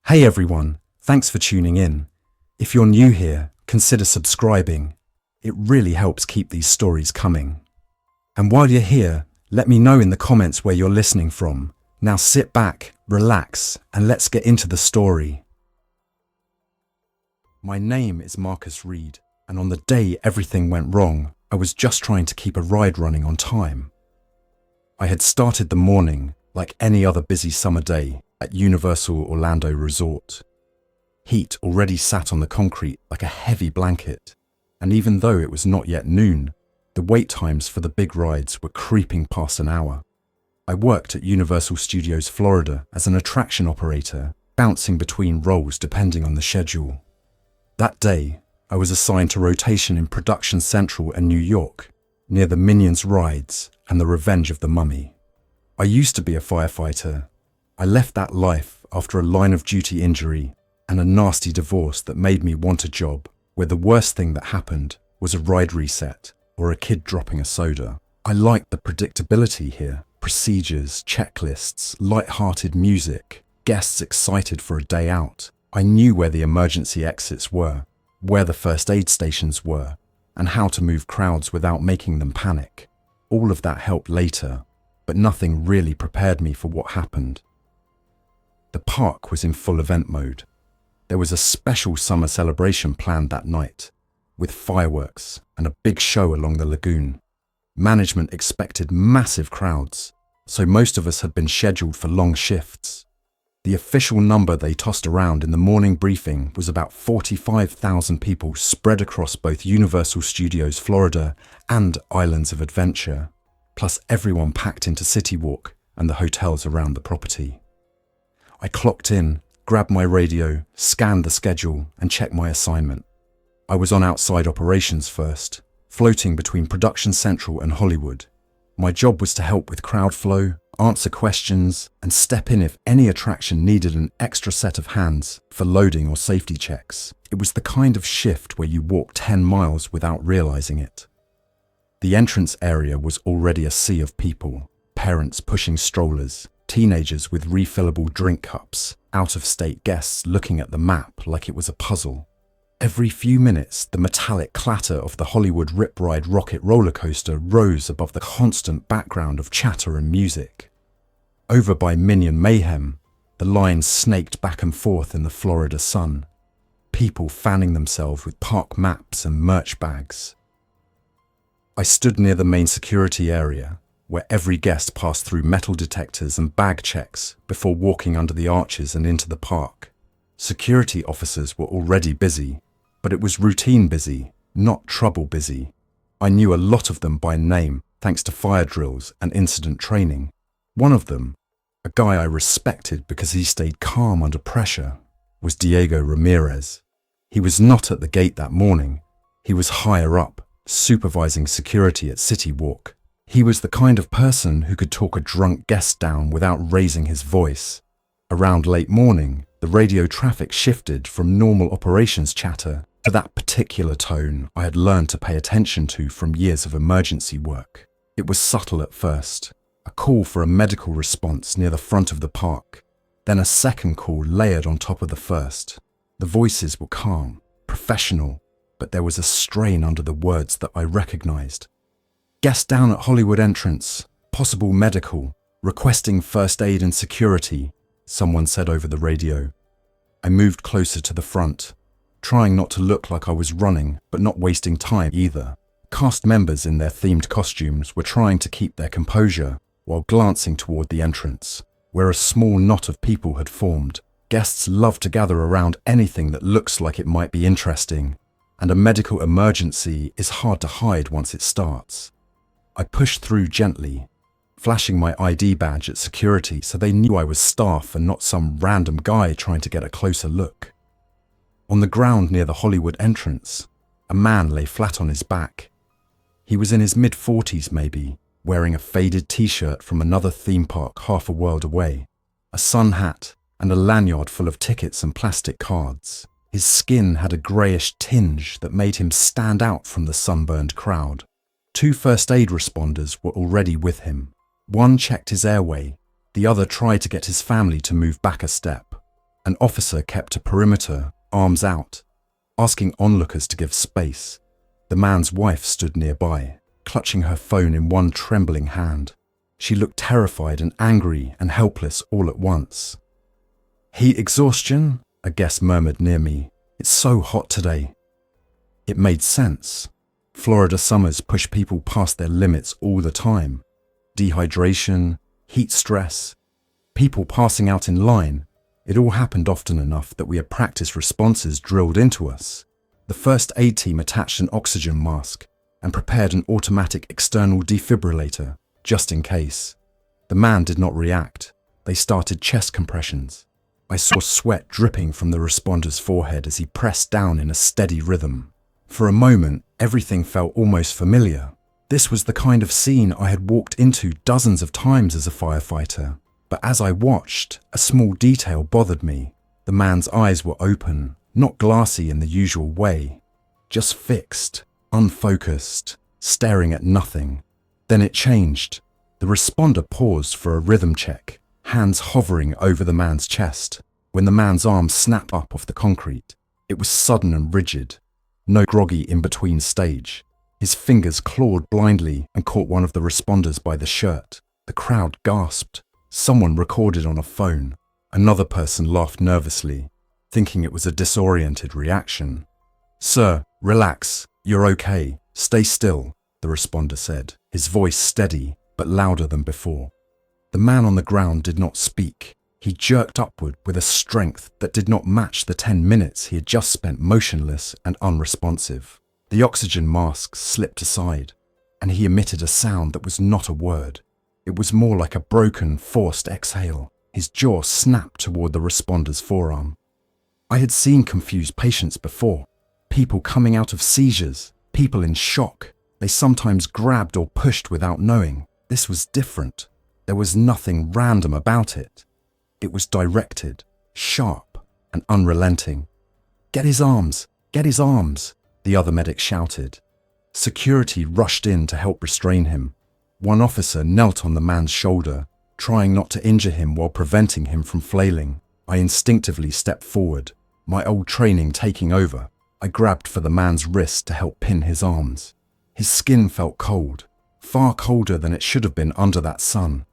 Hey everyone, thanks for tuning in. If you're new here, consider subscribing. It really helps keep these stories coming. And while you're here, let me know in the comments where you're listening from. Now sit back, relax, and let's get into the story. My name is Marcus Reed, and on the day everything went wrong, I was just trying to keep a ride running on time. I had started the morning, like any other busy summer day, at Universal Orlando Resort. Heat already sat on the concrete like a heavy blanket, and even though it was not yet noon, the wait times for the big rides were creeping past an hour. I worked at Universal Studios Florida as an attraction operator, bouncing between roles depending on the schedule. That day, I was assigned to rotation in Production Central and New York, near the Minions rides and the Revenge of the Mummy. I used to be a firefighter. I left that life after a line of duty injury and a nasty divorce that made me want a job where the worst thing that happened was a ride reset or a kid dropping a soda. I liked the predictability here, procedures, checklists, light-hearted music, guests excited for a day out. I knew where the emergency exits were, where the first aid stations were, and how to move crowds without making them panic. All of that helped later, but nothing really prepared me for what happened. The park was in full event mode. There was a special summer celebration planned that night, with fireworks and a big show along the lagoon. Management expected massive crowds, so most of us had been scheduled for long shifts. The official number they tossed around in the morning briefing was about 45,000 people spread across both Universal Studios Florida and Islands of Adventure, plus everyone packed into CityWalk and the hotels around the property. I clocked in, grabbed my radio, scanned the schedule, and checked my assignment. I was on outside operations first, floating between Production Central and Hollywood. My job was to help with crowd flow, answer questions, and step in if any attraction needed an extra set of hands for loading or safety checks. It was the kind of shift where you walk 10 miles without realizing it. The entrance area was already a sea of people, parents pushing strollers, teenagers with refillable drink cups, out-of-state guests looking at the map like it was a puzzle. Every few minutes, the metallic clatter of the Hollywood Rip Ride rocket roller coaster rose above the constant background of chatter and music. Over by Minion Mayhem, the lines snaked back and forth in the Florida sun, people fanning themselves with park maps and merch bags. I stood near the main security area, where every guest passed through metal detectors and bag checks before walking under the arches and into the park. Security officers were already busy, but it was routine busy, not trouble busy. I knew a lot of them by name thanks to fire drills and incident training. One of them, a guy I respected because he stayed calm under pressure, was Diego Ramirez. He was not at the gate that morning. He was higher up, supervising security at CityWalk. He was the kind of person who could talk a drunk guest down without raising his voice. Around late morning, the radio traffic shifted from normal operations chatter to that particular tone I had learned to pay attention to from years of emergency work. It was subtle at first, a call for a medical response near the front of the park, then a second call layered on top of the first. The voices were calm, professional, but there was a strain under the words that I recognized. Guest down at Hollywood entrance, possible medical, requesting first aid and security, someone said over the radio. I moved closer to the front, trying not to look like I was running, but not wasting time either. Cast members in their themed costumes were trying to keep their composure while glancing toward the entrance, where a small knot of people had formed. Guests love to gather around anything that looks like it might be interesting, and a medical emergency is hard to hide once it starts. I pushed through gently, flashing my ID badge at security so they knew I was staff and not some random guy trying to get a closer look. On the ground near the Hollywood entrance, a man lay flat on his back. He was in his mid-40s maybe, wearing a faded t-shirt from another theme park half a world away, a sun hat, and a lanyard full of tickets and plastic cards. His skin had a greyish tinge that made him stand out from the sunburned crowd. 2 first aid responders were already with him. One checked his airway, the other tried to get his family to move back a step. An officer kept a perimeter, arms out, asking onlookers to give space. The man's wife stood nearby, clutching her phone in one trembling hand. She looked terrified and angry and helpless all at once. "Heat exhaustion?" a guest murmured near me. "It's so hot today." It made sense. Florida summers push people past their limits all the time. Dehydration, heat stress, people passing out in line. It all happened often enough that we had practice responses drilled into us. The first aid team attached an oxygen mask and prepared an automatic external defibrillator, just in case. The man did not react. They started chest compressions. I saw sweat dripping from the responder's forehead as he pressed down in a steady rhythm. For a moment, everything felt almost familiar. This was the kind of scene I had walked into dozens of times as a firefighter. But as I watched, a small detail bothered me. The man's eyes were open, not glassy in the usual way, just fixed, unfocused, staring at nothing. Then it changed. The responder paused for a rhythm check, hands hovering over the man's chest. When the man's arm snapped up off the concrete, it was sudden and rigid. No groggy in-between stage. His fingers clawed blindly and caught one of the responders by the shirt. The crowd gasped. Someone recorded on a phone. Another person laughed nervously, thinking it was a disoriented reaction. "Sir, relax. You're okay. Stay still," the responder said, his voice steady but louder than before. The man on the ground did not speak. He jerked upward with a strength that did not match the 10 minutes he had just spent motionless and unresponsive. The oxygen mask slipped aside, and he emitted a sound that was not a word. It was more like a broken, forced exhale. His jaw snapped toward the responder's forearm. I had seen confused patients before. People coming out of seizures, people in shock. They sometimes grabbed or pushed without knowing. This was different. There was nothing random about it. It was directed, sharp, and unrelenting. "Get his arms! Get his arms!" the other medic shouted. Security rushed in to help restrain him. One officer knelt on the man's shoulder, trying not to injure him while preventing him from flailing. I instinctively stepped forward, my old training taking over. I grabbed for the man's wrist to help pin his arms. His skin felt cold, far colder than it should have been under that sun.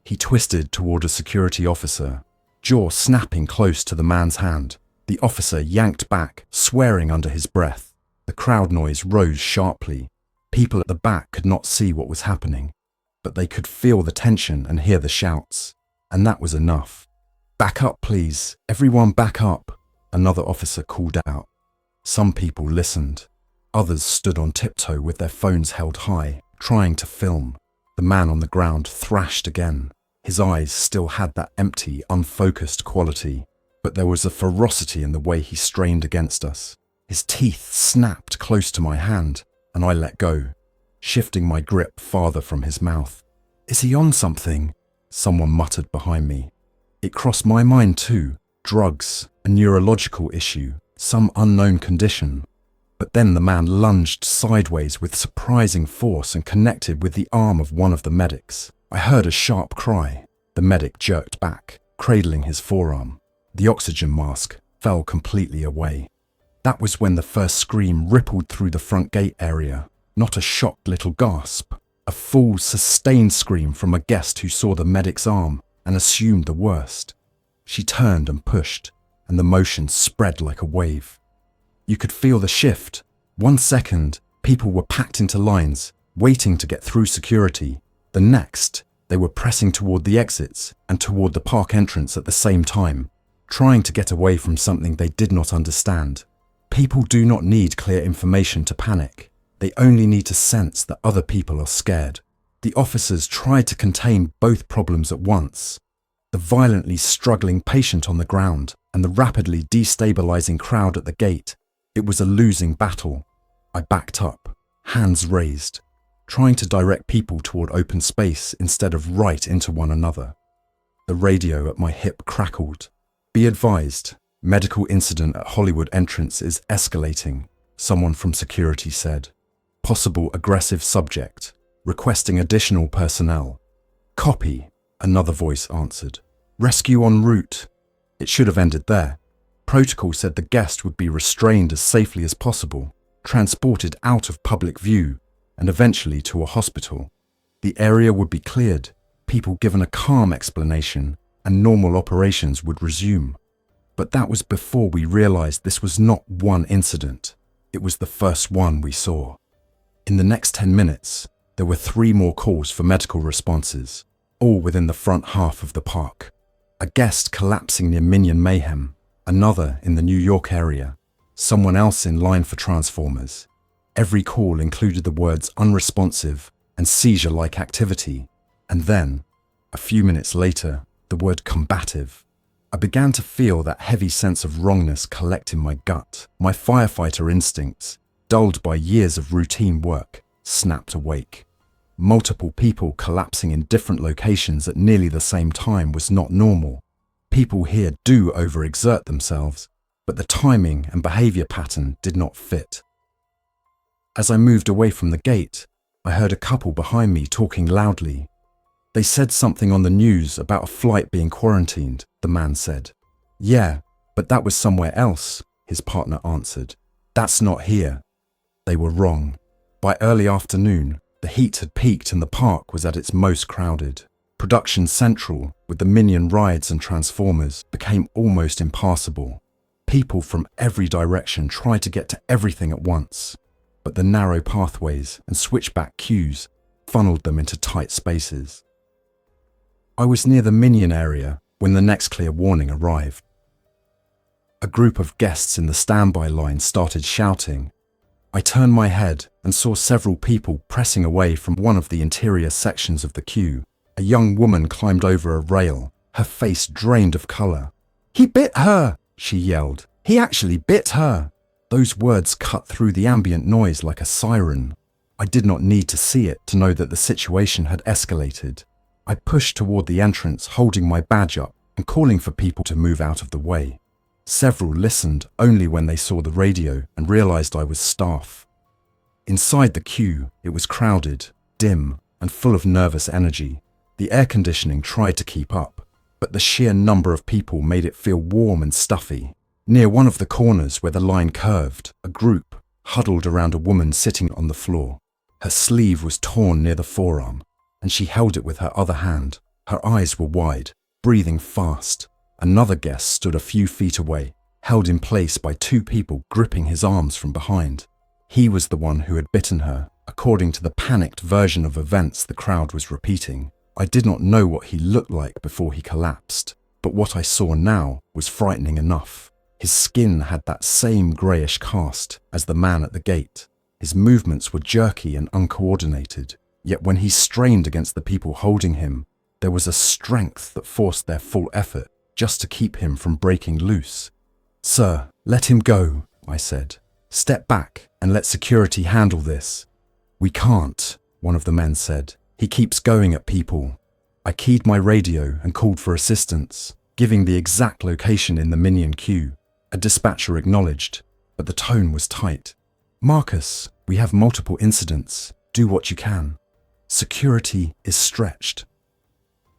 He twisted toward a security officer, jaw snapping close to the man's hand. The officer yanked back, swearing under his breath. The crowd noise rose sharply. People at the back could not see what was happening, but they could feel the tension and hear the shouts, and that was enough. "Back up, please. Everyone back up," another officer called out. Some people listened. Others stood on tiptoe with their phones held high, trying to film. The man on the ground thrashed again. His eyes still had that empty, unfocused quality, but there was a ferocity in the way he strained against us. His teeth snapped close to my hand, and I let go, shifting my grip farther from his mouth. "Is he on something?" someone muttered behind me. It crossed my mind too. Drugs, a neurological issue, some unknown condition. But then the man lunged sideways with surprising force and connected with the arm of one of the medics. I heard a sharp cry. The medic jerked back, cradling his forearm. The oxygen mask fell completely away. That was when the first scream rippled through the front gate area. Not a shocked little gasp. A full, sustained scream from a guest who saw the medic's arm and assumed the worst. She turned and pushed, and the motion spread like a wave. You could feel the shift. 1 second, people were packed into lines, waiting to get through security. The next, they were pressing toward the exits and toward the park entrance at the same time, trying to get away from something they did not understand. People do not need clear information to panic. They only need to sense that other people are scared. The officers tried to contain both problems at once. The violently struggling patient on the ground and the rapidly destabilizing crowd at the gate. It was a losing battle. I backed up, hands raised, trying to direct people toward open space instead of right into one another. The radio at my hip crackled. "Be advised, medical incident at Hollywood entrance is escalating," someone from security said. "Possible aggressive subject, requesting additional personnel." "Copy," another voice answered. "Rescue en route." It should have ended there. Protocol said the guest would be restrained as safely as possible, transported out of public view, and eventually to a hospital. The area would be cleared, people given a calm explanation, and normal operations would resume. But that was before we realized this was not one incident. It was the first one we saw. In the next 10 minutes, there were 3 more calls for medical responses, all within the front half of the park. A guest collapsing near Minion Mayhem, another in the New York area, someone else in line for Transformers. Every call included the words unresponsive and seizure-like activity, and then, a few minutes later, the word combative. I began to feel that heavy sense of wrongness collect in my gut. My firefighter instincts, dulled by years of routine work, snapped awake. Multiple people collapsing in different locations at nearly the same time was not normal. People here do overexert themselves, but the timing and behavior pattern did not fit. As I moved away from the gate, I heard a couple behind me talking loudly. They said something on the news about a flight being quarantined, the man said. Yeah, but that was somewhere else, his partner answered. That's not here. They were wrong. By early afternoon, the heat had peaked and the park was at its most crowded. Production Central, with the Minion rides and Transformers, became almost impassable. People from every direction tried to get to everything at once, but the narrow pathways and switchback queues funneled them into tight spaces. I was near the Minion area when the next clear warning arrived. A group of guests in the standby line started shouting. I turned my head and saw several people pressing away from one of the interior sections of the queue. A young woman climbed over a rail, her face drained of colour. "He bit her!" she yelled. "He actually bit her!" Those words cut through the ambient noise like a siren. I did not need to see it to know that the situation had escalated. I pushed toward the entrance, holding my badge up and calling for people to move out of the way. Several listened only when they saw the radio and realized I was staff. Inside the queue, it was crowded, dim, and full of nervous energy. The air conditioning tried to keep up, but the sheer number of people made it feel warm and stuffy. Near one of the corners where the line curved, a group huddled around a woman sitting on the floor. Her sleeve was torn near the forearm, and she held it with her other hand. Her eyes were wide, breathing fast. Another guest stood a few feet away, held in place by 2 people gripping his arms from behind. He was the one who had bitten her, according to the panicked version of events the crowd was repeating. I did not know what he looked like before he collapsed, but what I saw now was frightening enough. His skin had that same greyish cast as the man at the gate. His movements were jerky and uncoordinated, yet when he strained against the people holding him, there was a strength that forced their full effort just to keep him from breaking loose. "Sir, let him go," I said. "Step back and let security handle this." "We can't," one of the men said. "He keeps going at people." I keyed my radio and called for assistance, giving the exact location in the Minion queue. A dispatcher acknowledged, but the tone was tight. "Marcus, we have multiple incidents. Do what you can. Security is stretched."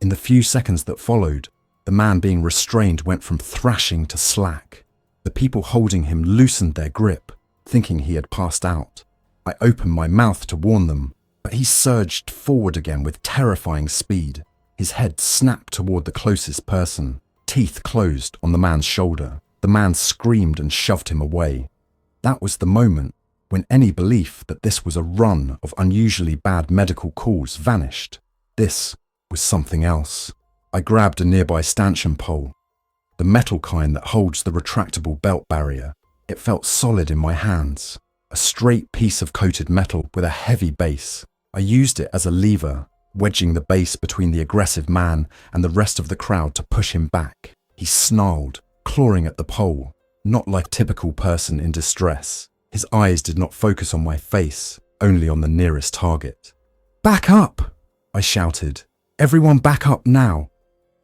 In the few seconds that followed, the man being restrained went from thrashing to slack. The people holding him loosened their grip, thinking he had passed out. I opened my mouth to warn them, but he surged forward again with terrifying speed. His head snapped toward the closest person, teeth closed on the man's shoulder. The man screamed and shoved him away. That was the moment when any belief that this was a run of unusually bad medical calls vanished. This was something else. I grabbed a nearby stanchion pole, the metal kind that holds the retractable belt barrier. It felt solid in my hands, a straight piece of coated metal with a heavy base. I used it as a lever, wedging the base between the aggressive man and the rest of the crowd to push him back. He snarled, clawing at the pole, not like a typical person in distress. His eyes did not focus on my face, only on the nearest target. "Back up!" I shouted. "Everyone back up now!"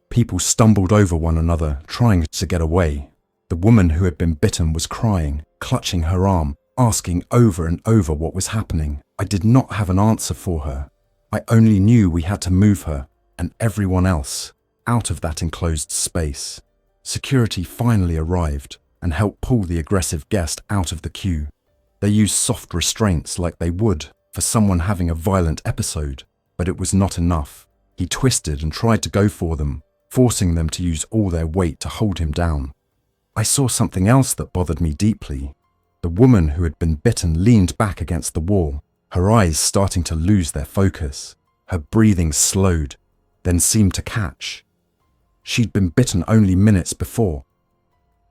People stumbled over one another, trying to get away. The woman who had been bitten was crying, clutching her arm, asking over and over what was happening. I did not have an answer for her. I only knew we had to move her, and everyone else, out of that enclosed space. Security finally arrived and helped pull the aggressive guest out of the queue. They used soft restraints like they would for someone having a violent episode, but it was not enough. He twisted and tried to go for them, forcing them to use all their weight to hold him down. I saw something else that bothered me deeply. The woman who had been bitten leaned back against the wall, her eyes starting to lose their focus. Her breathing slowed, then seemed to catch. She'd been bitten only minutes before.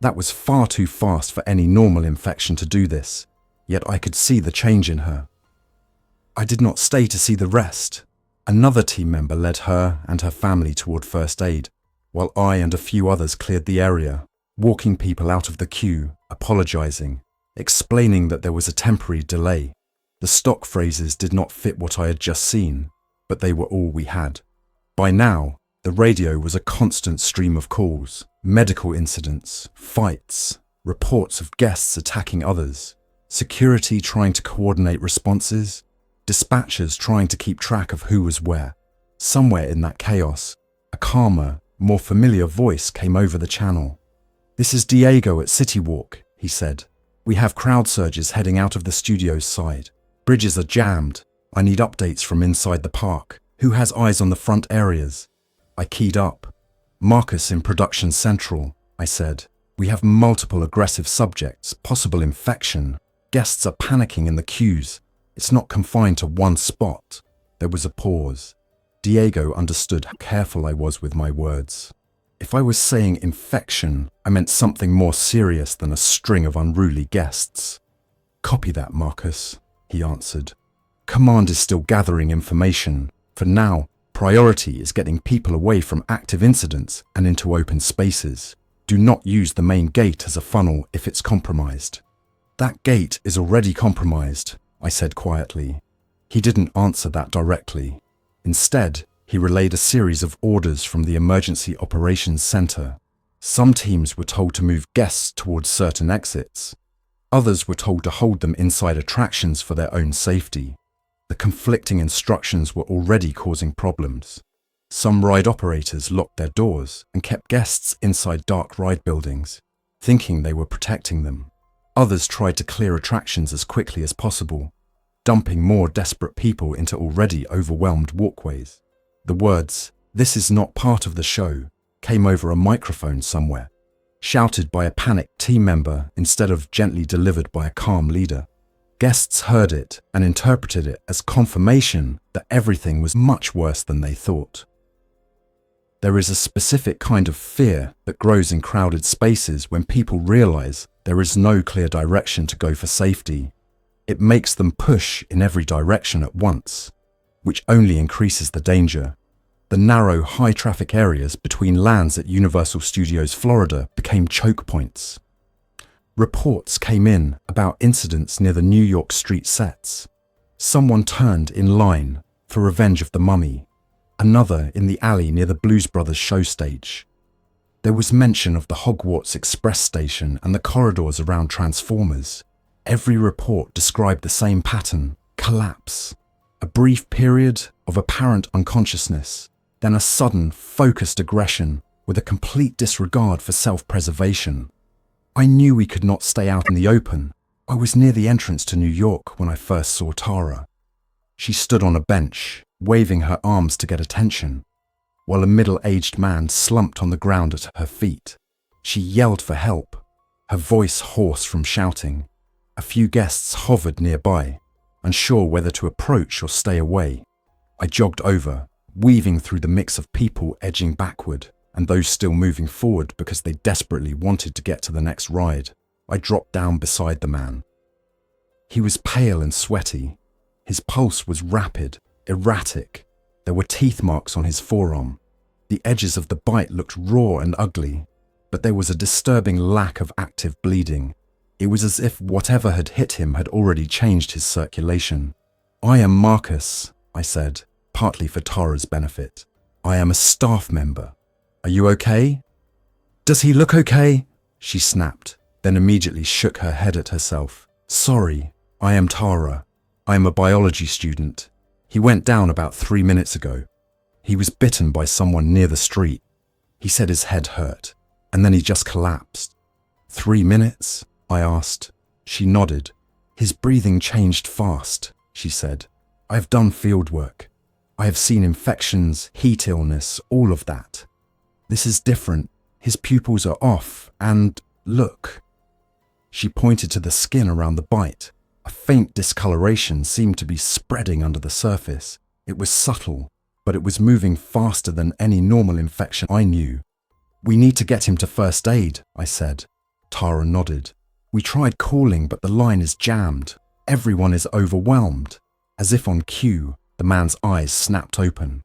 That was far too fast for any normal infection to do this, yet I could see the change in her. I did not stay to see the rest. Another team member led her and her family toward first aid, while I and a few others cleared the area, walking people out of the queue, apologizing, explaining that there was a temporary delay. The stock phrases did not fit what I had just seen, but they were all we had. By now, the radio was a constant stream of calls, medical incidents, fights, reports of guests attacking others, security trying to coordinate responses, dispatchers trying to keep track of who was where. Somewhere in that chaos, a calmer, more familiar voice came over the channel. "This is Diego at CityWalk," he said. "We have crowd surges heading out of the studio's side. Bridges are jammed. I need updates from inside the park. Who has eyes on the front areas?" I keyed up. "Marcus in Production Central," I said. "We have multiple aggressive subjects, possible infection. Guests are panicking in the queues. It's not confined to one spot." There was a pause. Diego understood how careful I was with my words. If I was saying infection, I meant something more serious than a string of unruly guests. "Copy that, Marcus," he answered. "Command is still gathering information. For now, priority is getting people away from active incidents and into open spaces. Do not use the main gate as a funnel if it's compromised." "That gate is already compromised," I said quietly. He didn't answer that directly. Instead, he relayed a series of orders from the Emergency Operations Center. Some teams were told to move guests towards certain exits. Others were told to hold them inside attractions for their own safety. The conflicting instructions were already causing problems. Some ride operators locked their doors and kept guests inside dark ride buildings, thinking they were protecting them. Others tried to clear attractions as quickly as possible, dumping more desperate people into already overwhelmed walkways. The words, "This is not part of the show," came over a microphone somewhere, shouted by a panicked team member instead of gently delivered by a calm leader. Guests heard it and interpreted it as confirmation that everything was much worse than they thought. There is a specific kind of fear that grows in crowded spaces when people realize there is no clear direction to go for safety. It makes them push in every direction at once, which only increases the danger. The narrow, high-traffic areas between lands at Universal Studios Florida became choke points. Reports came in about incidents near the New York street sets. Someone turned in line for Revenge of the Mummy, another in the alley near the Blues Brothers show stage. There was mention of the Hogwarts Express station and the corridors around Transformers. Every report described the same pattern: collapse. A brief period of apparent unconsciousness, then a sudden, focused aggression with a complete disregard for self-preservation. I knew we could not stay out in the open. I was near the entrance to New York when I first saw Tara. She stood on a bench, waving her arms to get attention, while a middle-aged man slumped on the ground at her feet. She yelled for help, her voice hoarse from shouting. A few guests hovered nearby, unsure whether to approach or stay away. I jogged over, weaving through the mix of people edging backward and those still moving forward because they desperately wanted to get to the next ride. I dropped down beside the man. He was pale and sweaty. His pulse was rapid, erratic. There were teeth marks on his forearm. The edges of the bite looked raw and ugly, but there was a disturbing lack of active bleeding. It was as if whatever had hit him had already changed his circulation. "I am Marcus," I said, partly for Tara's benefit. "I am a staff member. Are you okay?" "Does he look okay?" she snapped, then immediately shook her head at herself. "Sorry, I am Tara. I am a biology student. He went down about 3 minutes ago. He was bitten by someone near the street." He said his head hurt, and then he just collapsed. 3 minutes? I asked. She nodded. His breathing changed fast, she said. I have done field work. I have seen infections, heat illness, all of that. This is different. His pupils are off, and look. She pointed to the skin around the bite. A faint discoloration seemed to be spreading under the surface. It was subtle, but it was moving faster than any normal infection I knew. We need to get him to first aid, I said. Tara nodded. We tried calling, but the line is jammed. Everyone is overwhelmed. As if on cue, the man's eyes snapped open.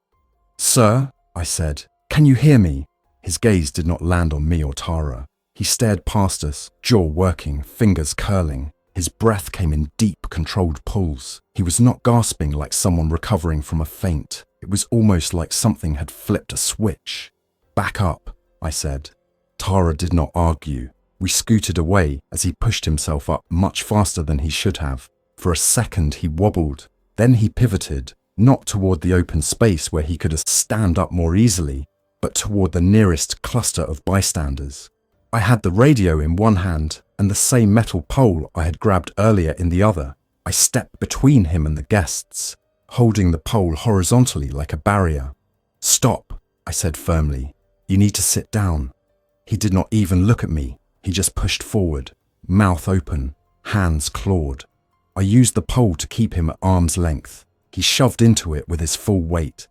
Sir, I said, can you hear me? His gaze did not land on me or Tara. He stared past us, jaw working, fingers curling. His breath came in deep, controlled pulls. He was not gasping like someone recovering from a faint. It was almost like something had flipped a switch. Back up, I said. Tara did not argue. We scooted away as he pushed himself up much faster than he should have. For a second he wobbled. Then he pivoted, not toward the open space where he could stand up more easily, but toward the nearest cluster of bystanders. I had the radio in one hand and the same metal pole I had grabbed earlier in the other. I stepped between him and the guests, holding the pole horizontally like a barrier. Stop, I said firmly. You need to sit down. He did not even look at me. He just pushed forward, mouth open, hands clawed. I used the pole to keep him at arm's length. He shoved into it with his full weight.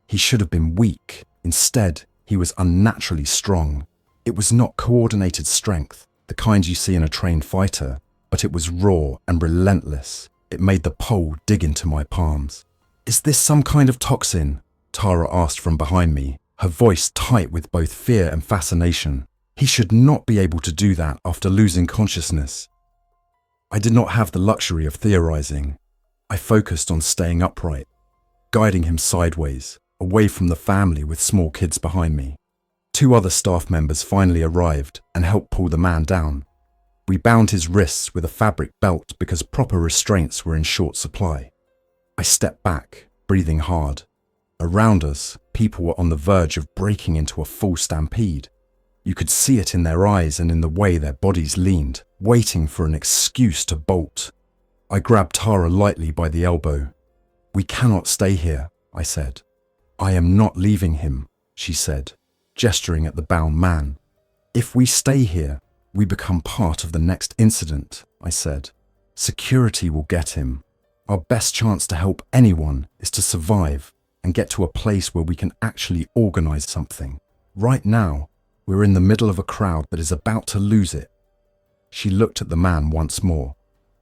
He should have been weak. Instead, he was unnaturally strong. It was not coordinated strength, the kind you see in a trained fighter, but it was raw and relentless. It made the pole dig into my palms. Is this some kind of toxin? Tara asked from behind me, her voice tight with both fear and fascination. He should not be able to do that after losing consciousness. I did not have the luxury of theorizing. I focused on staying upright, guiding him sideways, away from the family with small kids behind me. 2 other staff members finally arrived and helped pull the man down. We bound his wrists with a fabric belt because proper restraints were in short supply. I stepped back, breathing hard. Around us, people were on the verge of breaking into a full stampede. You could see it in their eyes and in the way their bodies leaned, waiting for an excuse to bolt. I grabbed Tara lightly by the elbow. We cannot stay here, I said. I am not leaving him, she said, gesturing at the bound man. If we stay here, we become part of the next incident, I said. Security will get him. Our best chance to help anyone is to survive and get to a place where we can actually organize something. Right now, we're in the middle of a crowd that is about to lose it. She looked at the man once more,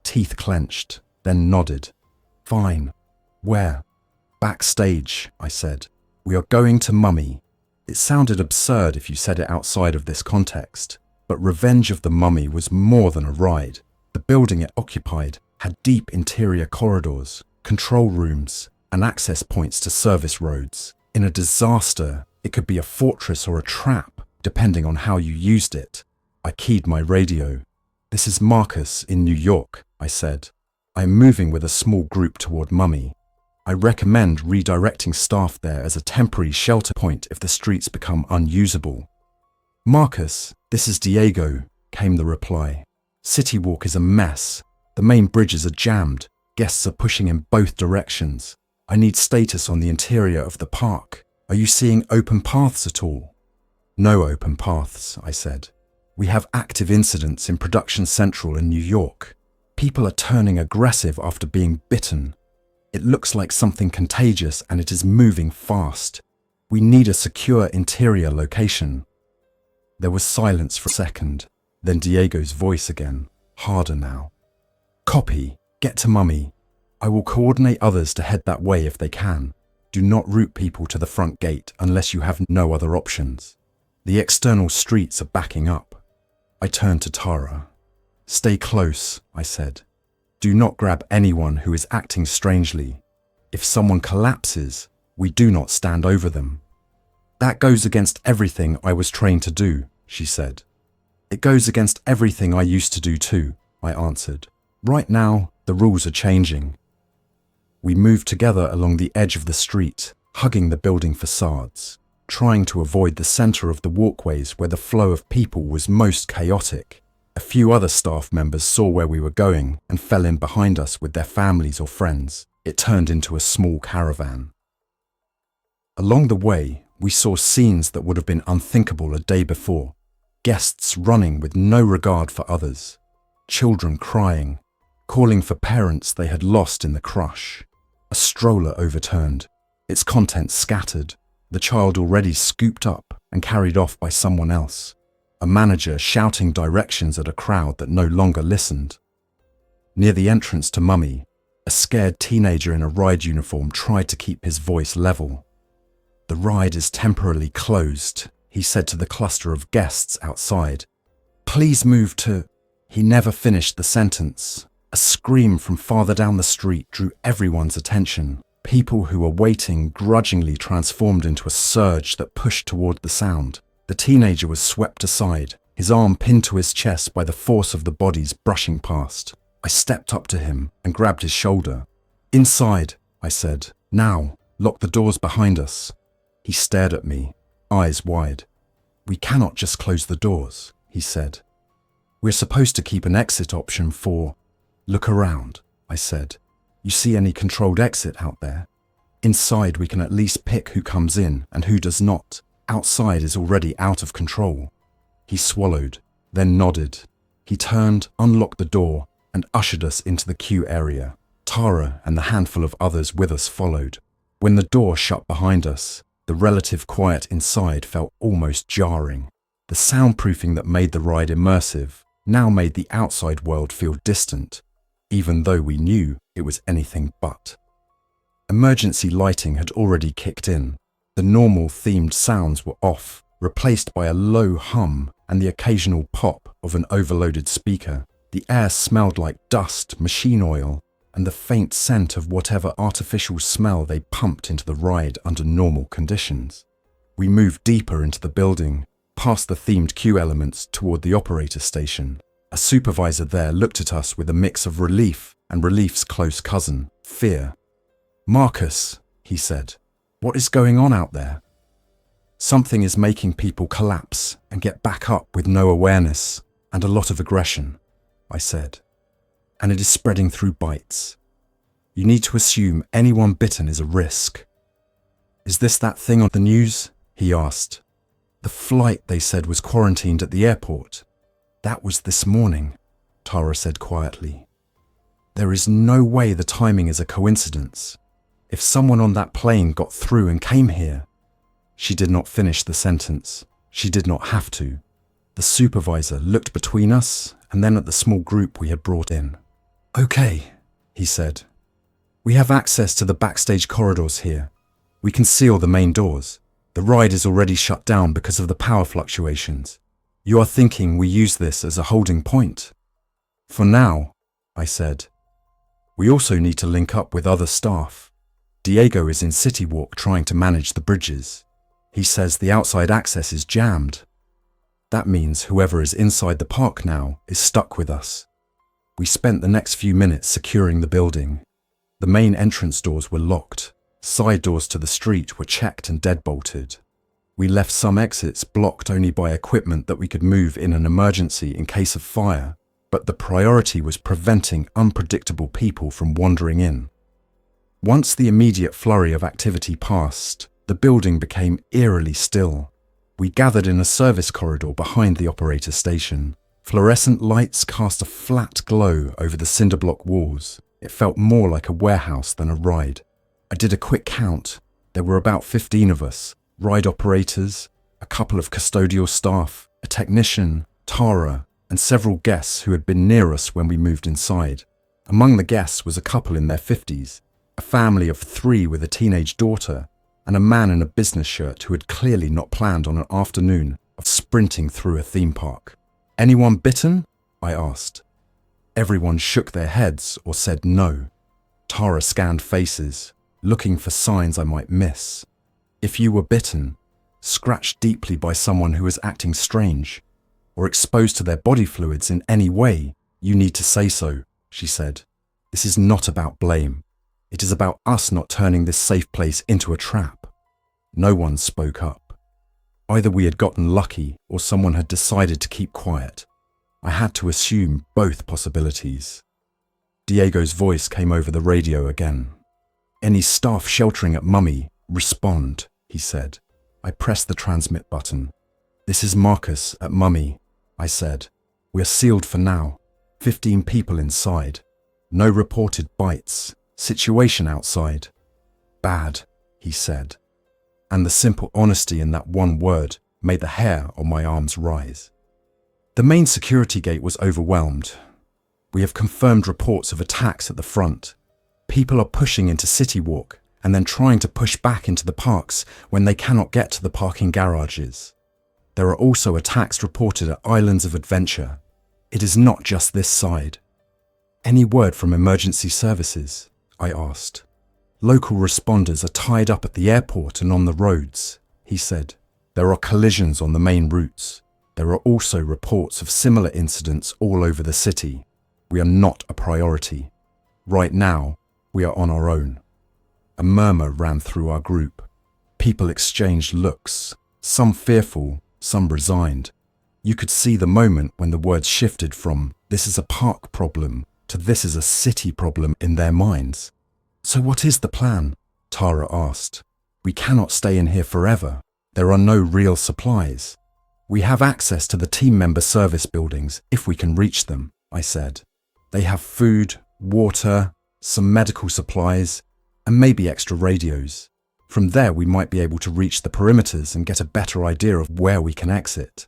teeth clenched, then nodded. Fine. Where? Backstage, I said. We are going to Mummy. It sounded absurd if you said it outside of this context, but Revenge of the Mummy was more than a ride. The building it occupied had deep interior corridors, control rooms, and access points to service roads. In a disaster, it could be a fortress or a trap, depending on how you used it. I keyed my radio. This is Marcus in New York, I said. I am moving with a small group toward Mummy. I recommend redirecting staff there as a temporary shelter point if the streets become unusable. Marcus, this is Diego, came the reply. CityWalk is a mess. The main bridges are jammed. Guests are pushing in both directions. I need status on the interior of the park. Are you seeing open paths at all? No open paths, I said. We have active incidents in Production Central in New York. People are turning aggressive after being bitten. It looks like something contagious and it is moving fast. We need a secure interior location. There was silence for a second, then Diego's voice again, harder now. Copy. Get to Mummy. I will coordinate others to head that way if they can. Do not route people to the front gate unless you have no other options. The external streets are backing up. I turned to Tara. Stay close, I said. Do not grab anyone who is acting strangely. If someone collapses, we do not stand over them. That goes against everything I was trained to do, she said. It goes against everything I used to do too, I answered. Right now, the rules are changing. We moved together along the edge of the street, hugging the building facades. trying to avoid the center of the walkways where the flow of people was most chaotic. A few other staff members saw where we were going and fell in behind us with their families or friends. It turned into a small caravan. Along the way, we saw scenes that would have been unthinkable a day before. Guests running with no regard for others. Children crying, calling for parents they had lost in the crush. A stroller overturned, its contents scattered, the child already scooped up and carried off by someone else. A manager shouting directions at a crowd that no longer listened. Near the entrance to Mummy, a scared teenager in a ride uniform tried to keep his voice level. "The ride is temporarily closed," he said to the cluster of guests outside. "Please move to..." He never finished the sentence. A scream from farther down the street drew everyone's attention. People who were waiting grudgingly transformed into a surge that pushed toward the sound. The teenager was swept aside, his arm pinned to his chest by the force of the bodies brushing past. I stepped up to him and grabbed his shoulder. "Inside," I said. "Now, lock the doors behind us." He stared at me, eyes wide. "We cannot just close the doors," he said. "We're supposed to keep an exit option for..." "Look around," I said. "You see any controlled exit out there? Inside we can at least pick who comes in and who does not. Outside is already out of control." He swallowed, then nodded. He turned, unlocked the door, and ushered us into the queue area. Tara and the handful of others with us followed. When the door shut behind us, the relative quiet inside felt almost jarring. The soundproofing that made the ride immersive now made the outside world feel distant, even though we knew it was anything but. Emergency lighting had already kicked in. The normal themed sounds were off, replaced by a low hum and the occasional pop of an overloaded speaker. The air smelled like dust, machine oil, and the faint scent of whatever artificial smell they pumped into the ride under normal conditions. We moved deeper into the building, past the themed queue elements toward the operator station. A supervisor there looked at us with a mix of relief and relief's close cousin, fear. "Marcus," he said, "what is going on out there?" "Something is making people collapse and get back up with no awareness and a lot of aggression," I said. "And it is spreading through bites. You need to assume anyone bitten is a risk." "Is this that thing on the news?" he asked. "The flight they said was quarantined at the airport." "That was this morning," Tara said quietly. "There is no way the timing is a coincidence. If someone on that plane got through and came here..." She did not finish the sentence. She did not have to. The supervisor looked between us and then at the small group we had brought in. "Okay," he said. "We have access to the backstage corridors here. We can seal the main doors. The ride is already shut down because of the power fluctuations. You are thinking we use this as a holding point?" "For now," I said. "We also need to link up with other staff. Diego is in CityWalk trying to manage the bridges. He says the outside access is jammed. That means whoever is inside the park now is stuck with us." We spent the next few minutes securing the building. The main entrance doors were locked. Side doors to the street were checked and deadbolted. We left some exits blocked only by equipment that we could move in an emergency in case of fire, but the priority was preventing unpredictable people from wandering in. Once the immediate flurry of activity passed, the building became eerily still. We gathered in a service corridor behind the operator station. Fluorescent lights cast a flat glow over the cinder block walls. It felt more like a warehouse than a ride. I did a quick count. There were about 15 of us, ride operators, a couple of custodial staff, a technician, Tara, and several guests who had been near us when we moved inside. Among the guests was a couple in their 50s, a family of 3 with a teenage daughter, and a man in a business shirt who had clearly not planned on an afternoon of sprinting through a theme park. "Anyone bitten?" I asked. Everyone shook their heads or said no. Tara scanned faces, looking for signs I might miss. "If you were bitten, scratched deeply by someone who is acting strange, or exposed to their body fluids in any way, you need to say so," she said. "This is not about blame. It is about us not turning this safe place into a trap." No one spoke up. Either we had gotten lucky or someone had decided to keep quiet. I had to assume both possibilities. Diego's voice came over the radio again. "Any staff sheltering at Mummy, respond," he said. I pressed the transmit button. "This is Marcus at Mummy," I said. "We're sealed for now. 15 people inside. No reported bites. Situation outside." "Bad," he said. And the simple honesty in that one word made the hair on my arms rise. The main security gate was overwhelmed. We have confirmed reports of attacks at the front. People are pushing into CityWalk and then trying to push back into the parks when they cannot get to the parking garages. There are also attacks reported at Islands of Adventure. It is not just this side. "Any word from emergency services?" I asked. "Local responders are tied up at the airport and on the roads," he said. "There are collisions on the main routes. There are also reports of similar incidents all over the city. We are not a priority. Right now, we are on our own." A murmur ran through our group. People exchanged looks, some fearful, some resigned. You could see the moment when the words shifted from "this is a park problem" to "this is a city problem" in their minds. "So what is the plan?" Tara asked. "We cannot stay in here forever. There are no real supplies." "We have access to the team member service buildings if we can reach them," I said. "They have food, water, some medical supplies, and maybe extra radios. From there we might be able to reach the perimeters and get a better idea of where we can exit."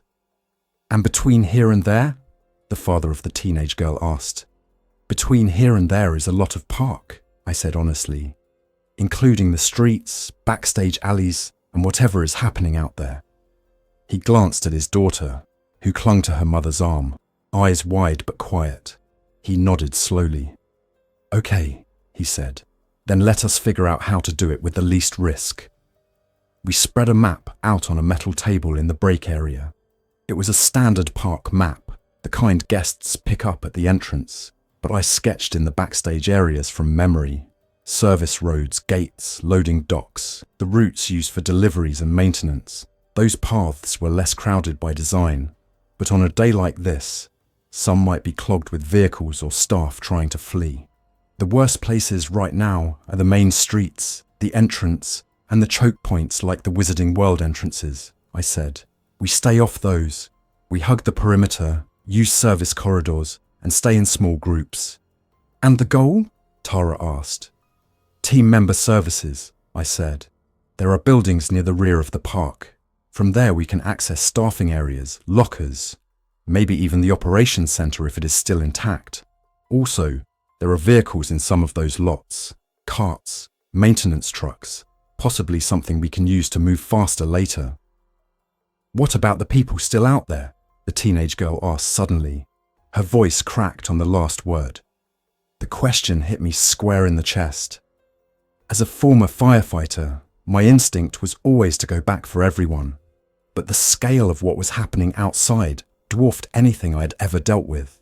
"And between here and there?" the father of the teenage girl asked. "Between here and there is a lot of park," I said honestly, "including the streets, backstage alleys, and whatever is happening out there." He glanced at his daughter, who clung to her mother's arm, eyes wide but quiet. He nodded slowly. "Okay," he said, "then let us figure out how to do it with the least risk." We spread a map out on a metal table in the break area. It was a standard park map, the kind guests pick up at the entrance, but I sketched in the backstage areas from memory. Service roads, gates, loading docks, the routes used for deliveries and maintenance. Those paths were less crowded by design, but on a day like this, some might be clogged with vehicles or staff trying to flee. The worst places right now are the main streets, the entrance, and the choke points like the Wizarding World entrances, I said. We stay off those. We hug the perimeter, use service corridors, and stay in small groups. "And the goal?" Tara asked. "Team member services," I said. "There are buildings near the rear of the park. From there we can access staffing areas, lockers, maybe even the operations center if it is still intact. Also, there are vehicles in some of those lots, carts, maintenance trucks, possibly something we can use to move faster later." "What about the people still out there?" the teenage girl asked suddenly. Her voice cracked on the last word. The question hit me square in the chest. As a former firefighter, my instinct was always to go back for everyone, but the scale of what was happening outside dwarfed anything I had ever dealt with.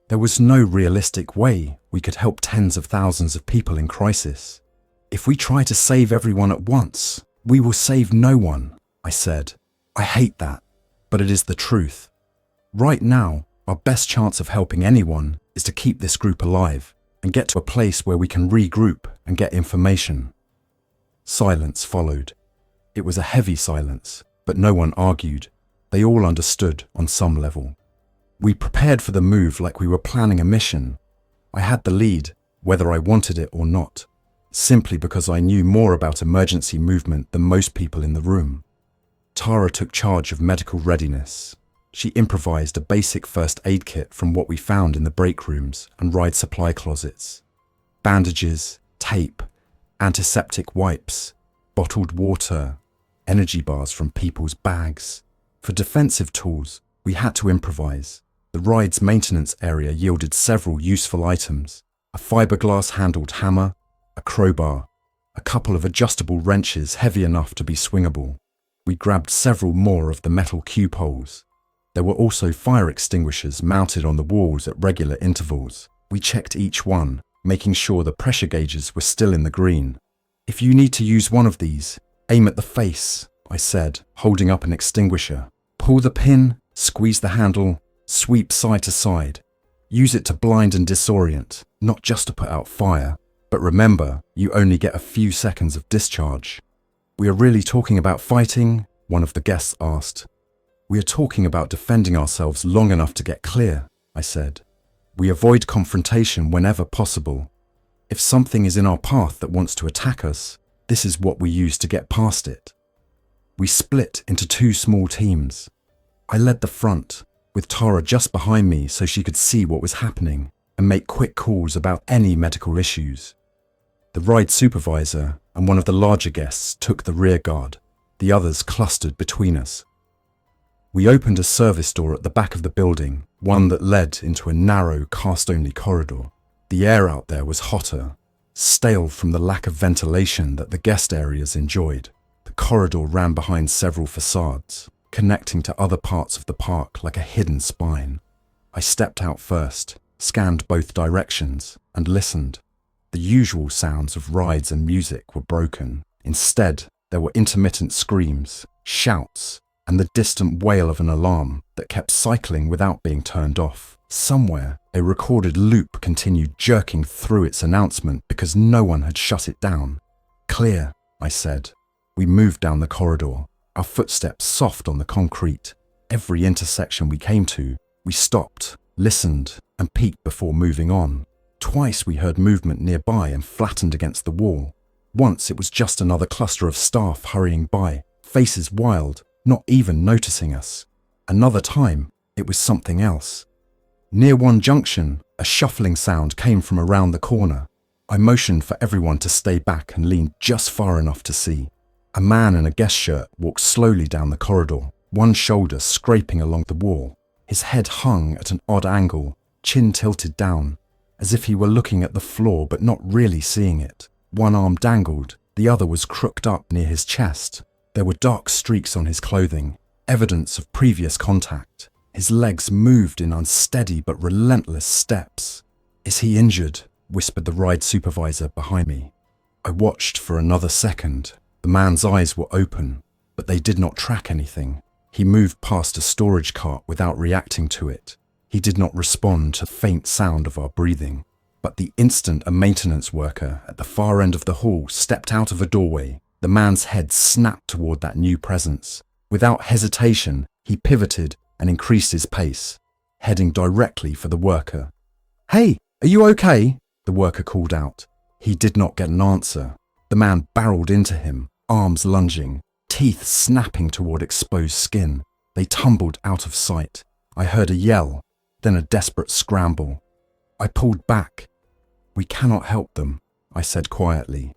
There was no realistic way we could help tens of thousands of people in crisis. "If we try to save everyone at once, we will save no one," I said. I hate that, but it is the truth. Right now, our best chance of helping anyone is to keep this group alive and get to a place where we can regroup and get information. Silence followed. It was a heavy silence, but no one argued. They all understood on some level. We prepared for the move like we were planning a mission. I had the lead, whether I wanted it or not, simply because I knew more about emergency movement than most people in the room. Tara took charge of medical readiness. She improvised a basic first aid kit from what we found in the break rooms and ride supply closets. Bandages, tape, antiseptic wipes, bottled water, energy bars from people's bags. For defensive tools, we had to improvise. The ride's maintenance area yielded several useful items: a fiberglass-handled hammer, a crowbar, a couple of adjustable wrenches heavy enough to be swingable. We grabbed several more of the metal cue poles. There were also fire extinguishers mounted on the walls at regular intervals. We checked each one, making sure the pressure gauges were still in the green. "If you need to use one of these, aim at the face," I said, holding up an extinguisher. Pull the pin, squeeze the handle, sweep side to side. Use it to blind and disorient, not just to put out fire. But remember, you only get a few seconds of discharge. We are really talking about fighting? One of the guests asked. We are talking about defending ourselves long enough to get clear, I said. We avoid confrontation whenever possible. If something is in our path that wants to attack us, this is what we use to get past it. We split into 2 small teams. I led the front, with Tara just behind me so she could see what was happening and make quick calls about any medical issues. The ride supervisor and one of the larger guests took the rear guard. The others clustered between us. We opened a service door at the back of the building, one that led into a narrow, cast-only corridor. The air out there was hotter, stale from the lack of ventilation that the guest areas enjoyed. The corridor ran behind several facades, connecting to other parts of the park like a hidden spine. I stepped out first, scanned both directions, and listened. The usual sounds of rides and music were broken. Instead, there were intermittent screams, shouts, and the distant wail of an alarm that kept cycling without being turned off. Somewhere, a recorded loop continued jerking through its announcement because no one had shut it down. Clear, I said. We moved down the corridor, our footsteps soft on the concrete. Every intersection we came to, we stopped, listened, and peeked before moving on. Twice we heard movement nearby and flattened against the wall. Once it was just another cluster of staff hurrying by, faces wild, not even noticing us. Another time, it was something else. Near one junction, a shuffling sound came from around the corner. I motioned for everyone to stay back and leaned just far enough to see. A man in a guest shirt walked slowly down the corridor, one shoulder scraping along the wall. His head hung at an odd angle, chin tilted down, as if he were looking at the floor but not really seeing it. One arm dangled, the other was crooked up near his chest. There were dark streaks on his clothing, evidence of previous contact. His legs moved in unsteady but relentless steps. Is he injured? Whispered the ride supervisor behind me. I watched for another second. The man's eyes were open, but they did not track anything. He moved past a storage cart without reacting to it. He did not respond to the faint sound of our breathing. But the instant a maintenance worker at the far end of the hall stepped out of a doorway, the man's head snapped toward that new presence. Without hesitation, he pivoted and increased his pace, heading directly for the worker. "Hey, are you okay?" the worker called out. He did not get an answer. The man barreled into him, arms lunging, teeth snapping toward exposed skin. They tumbled out of sight. I heard a yell, then a desperate scramble. I pulled back. "We cannot help them," I said quietly.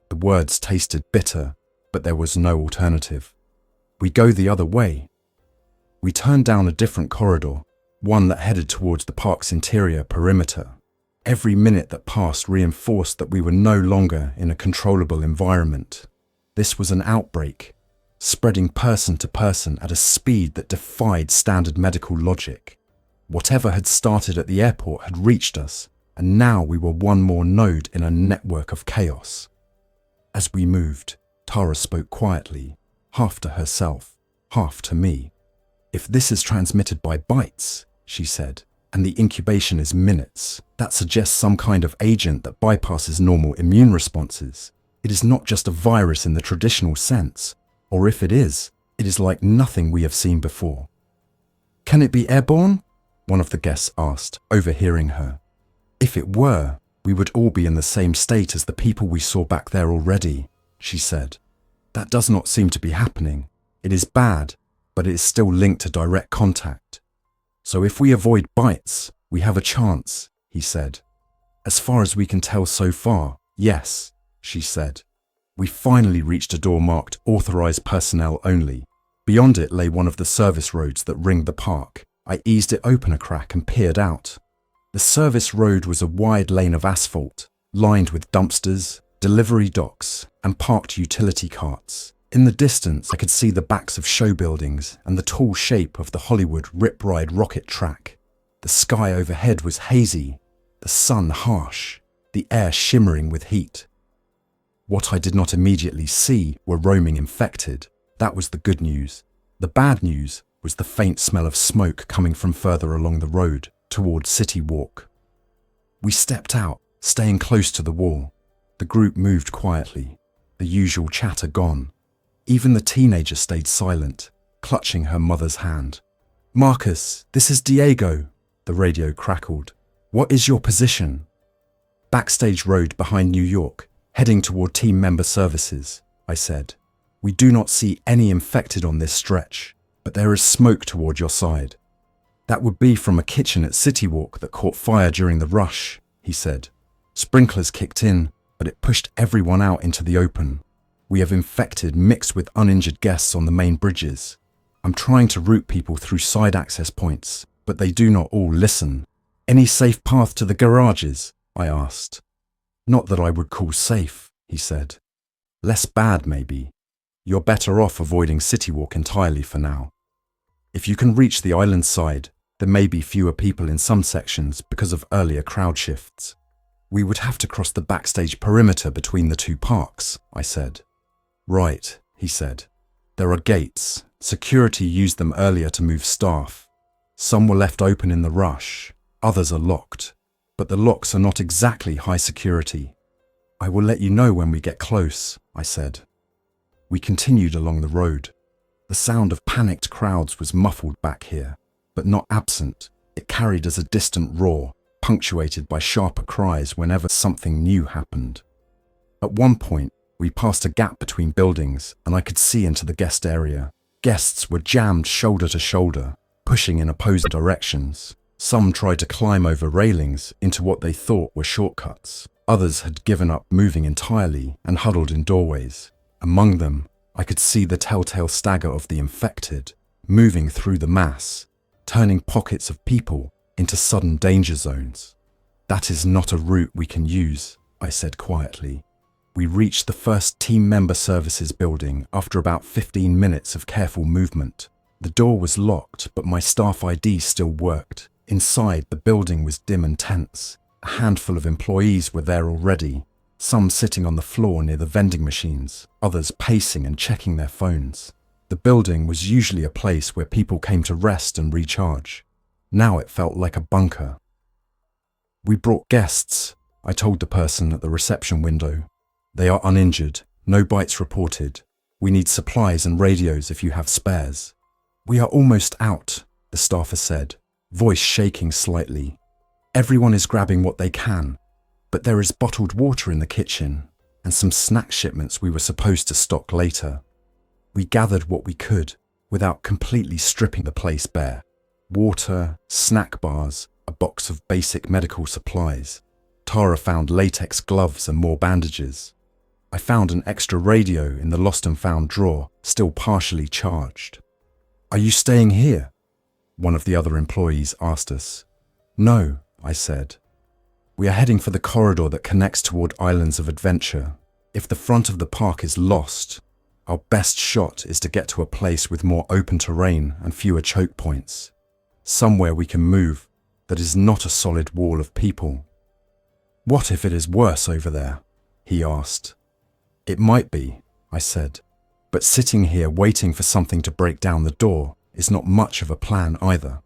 The words tasted bitter, but there was no alternative. "We go the other way." We turned down a different corridor, one that headed towards the park's interior perimeter. Every minute that passed reinforced that we were no longer in a controllable environment. This was an outbreak, spreading person to person at a speed that defied standard medical logic. Whatever had started at the airport had reached us, and now we were one more node in a network of chaos. As we moved, Tara spoke quietly, half to herself, half to me. "If this is transmitted by bites," she said, "and the incubation is minutes, that suggests some kind of agent that bypasses normal immune responses. It is not just a virus in the traditional sense, or if it is like nothing we have seen before." "Can it be airborne?" one of the guests asked, overhearing her. "If it were, we would all be in the same state as the people we saw back there already," she said. "That does not seem to be happening. It is bad, but it is still linked to direct contact. So if we avoid bites, we have a chance," he said. "As far as we can tell so far, yes," she said. We finally reached a door marked "Authorized Personnel Only." Beyond it lay one of the service roads that ringed the park. I eased it open a crack and peered out. The service road was a wide lane of asphalt, lined with dumpsters, delivery docks, and parked utility carts. In the distance, I could see the backs of show buildings and the tall shape of the Hollywood Rip Ride rocket track. The sky overhead was hazy, the sun harsh, the air shimmering with heat. What I did not immediately see were roaming infected. That was the good news. The bad news was the faint smell of smoke coming from further along the road towards CityWalk. We stepped out, staying close to the wall. The group moved quietly, the usual chatter gone. Even the teenager stayed silent, clutching her mother's hand. "Marcus, this is Diego," the radio crackled. "What is your position?" "Backstage road behind New York, heading toward team member services," I said. "We do not see any infected on this stretch, but there is smoke toward your side." "That would be from a kitchen at CityWalk that caught fire during the rush," he said. "Sprinklers kicked in, but it pushed everyone out into the open. We have infected mixed with uninjured guests on the main bridges. I'm trying to route people through side access points, but they do not all listen." "Any safe path to the garages?" I asked. "Not that I would call safe," he said. "Less bad, maybe. You're better off avoiding CityWalk entirely for now. If you can reach the island side, there may be fewer people in some sections because of earlier crowd shifts. We would have to cross the backstage perimeter between the two parks," I said. "Right," he said. "There are gates. Security used them earlier to move staff. Some were left open in the rush, others are locked, but the locks are not exactly high security. I will let you know when we get close," I said. We continued along the road. The sound of panicked crowds was muffled back here, but not absent. It carried as a distant roar, punctuated by sharper cries whenever something new happened. At one point, we passed a gap between buildings and I could see into the guest area. Guests were jammed shoulder to shoulder, pushing in opposing directions. Some tried to climb over railings into what they thought were shortcuts. Others had given up moving entirely and huddled in doorways. Among them, I could see the telltale stagger of the infected, moving through the mass, turning pockets of people into sudden danger zones. "That is not a route we can use," I said quietly. We reached the first team member services building after about 15 minutes of careful movement. The door was locked, but my staff ID still worked. Inside, the building was dim and tense. A handful of employees were there already, some sitting on the floor near the vending machines, others pacing and checking their phones. The building was usually a place where people came to rest and recharge. Now it felt like a bunker. "We brought guests," I told the person at the reception window. "They are uninjured, no bites reported. We need supplies and radios if you have spares." "We are almost out," the staffer said, voice shaking slightly. "Everyone is grabbing what they can, but there is bottled water in the kitchen and some snack shipments we were supposed to stock later." We gathered what we could without completely stripping the place bare. Water, snack bars, a box of basic medical supplies. Tara found latex gloves and more bandages. I found an extra radio in the lost and found drawer, still partially charged. "Are you staying here?" one of the other employees asked us. "No," I said. "We are heading for the corridor that connects toward Islands of Adventure. If the front of the park is lost, our best shot is to get to a place with more open terrain and fewer choke points. Somewhere we can move that is not a solid wall of people." "What if it is worse over there?" he asked. "It might be," I said, "but sitting here waiting for something to break down the door is not much of a plan either."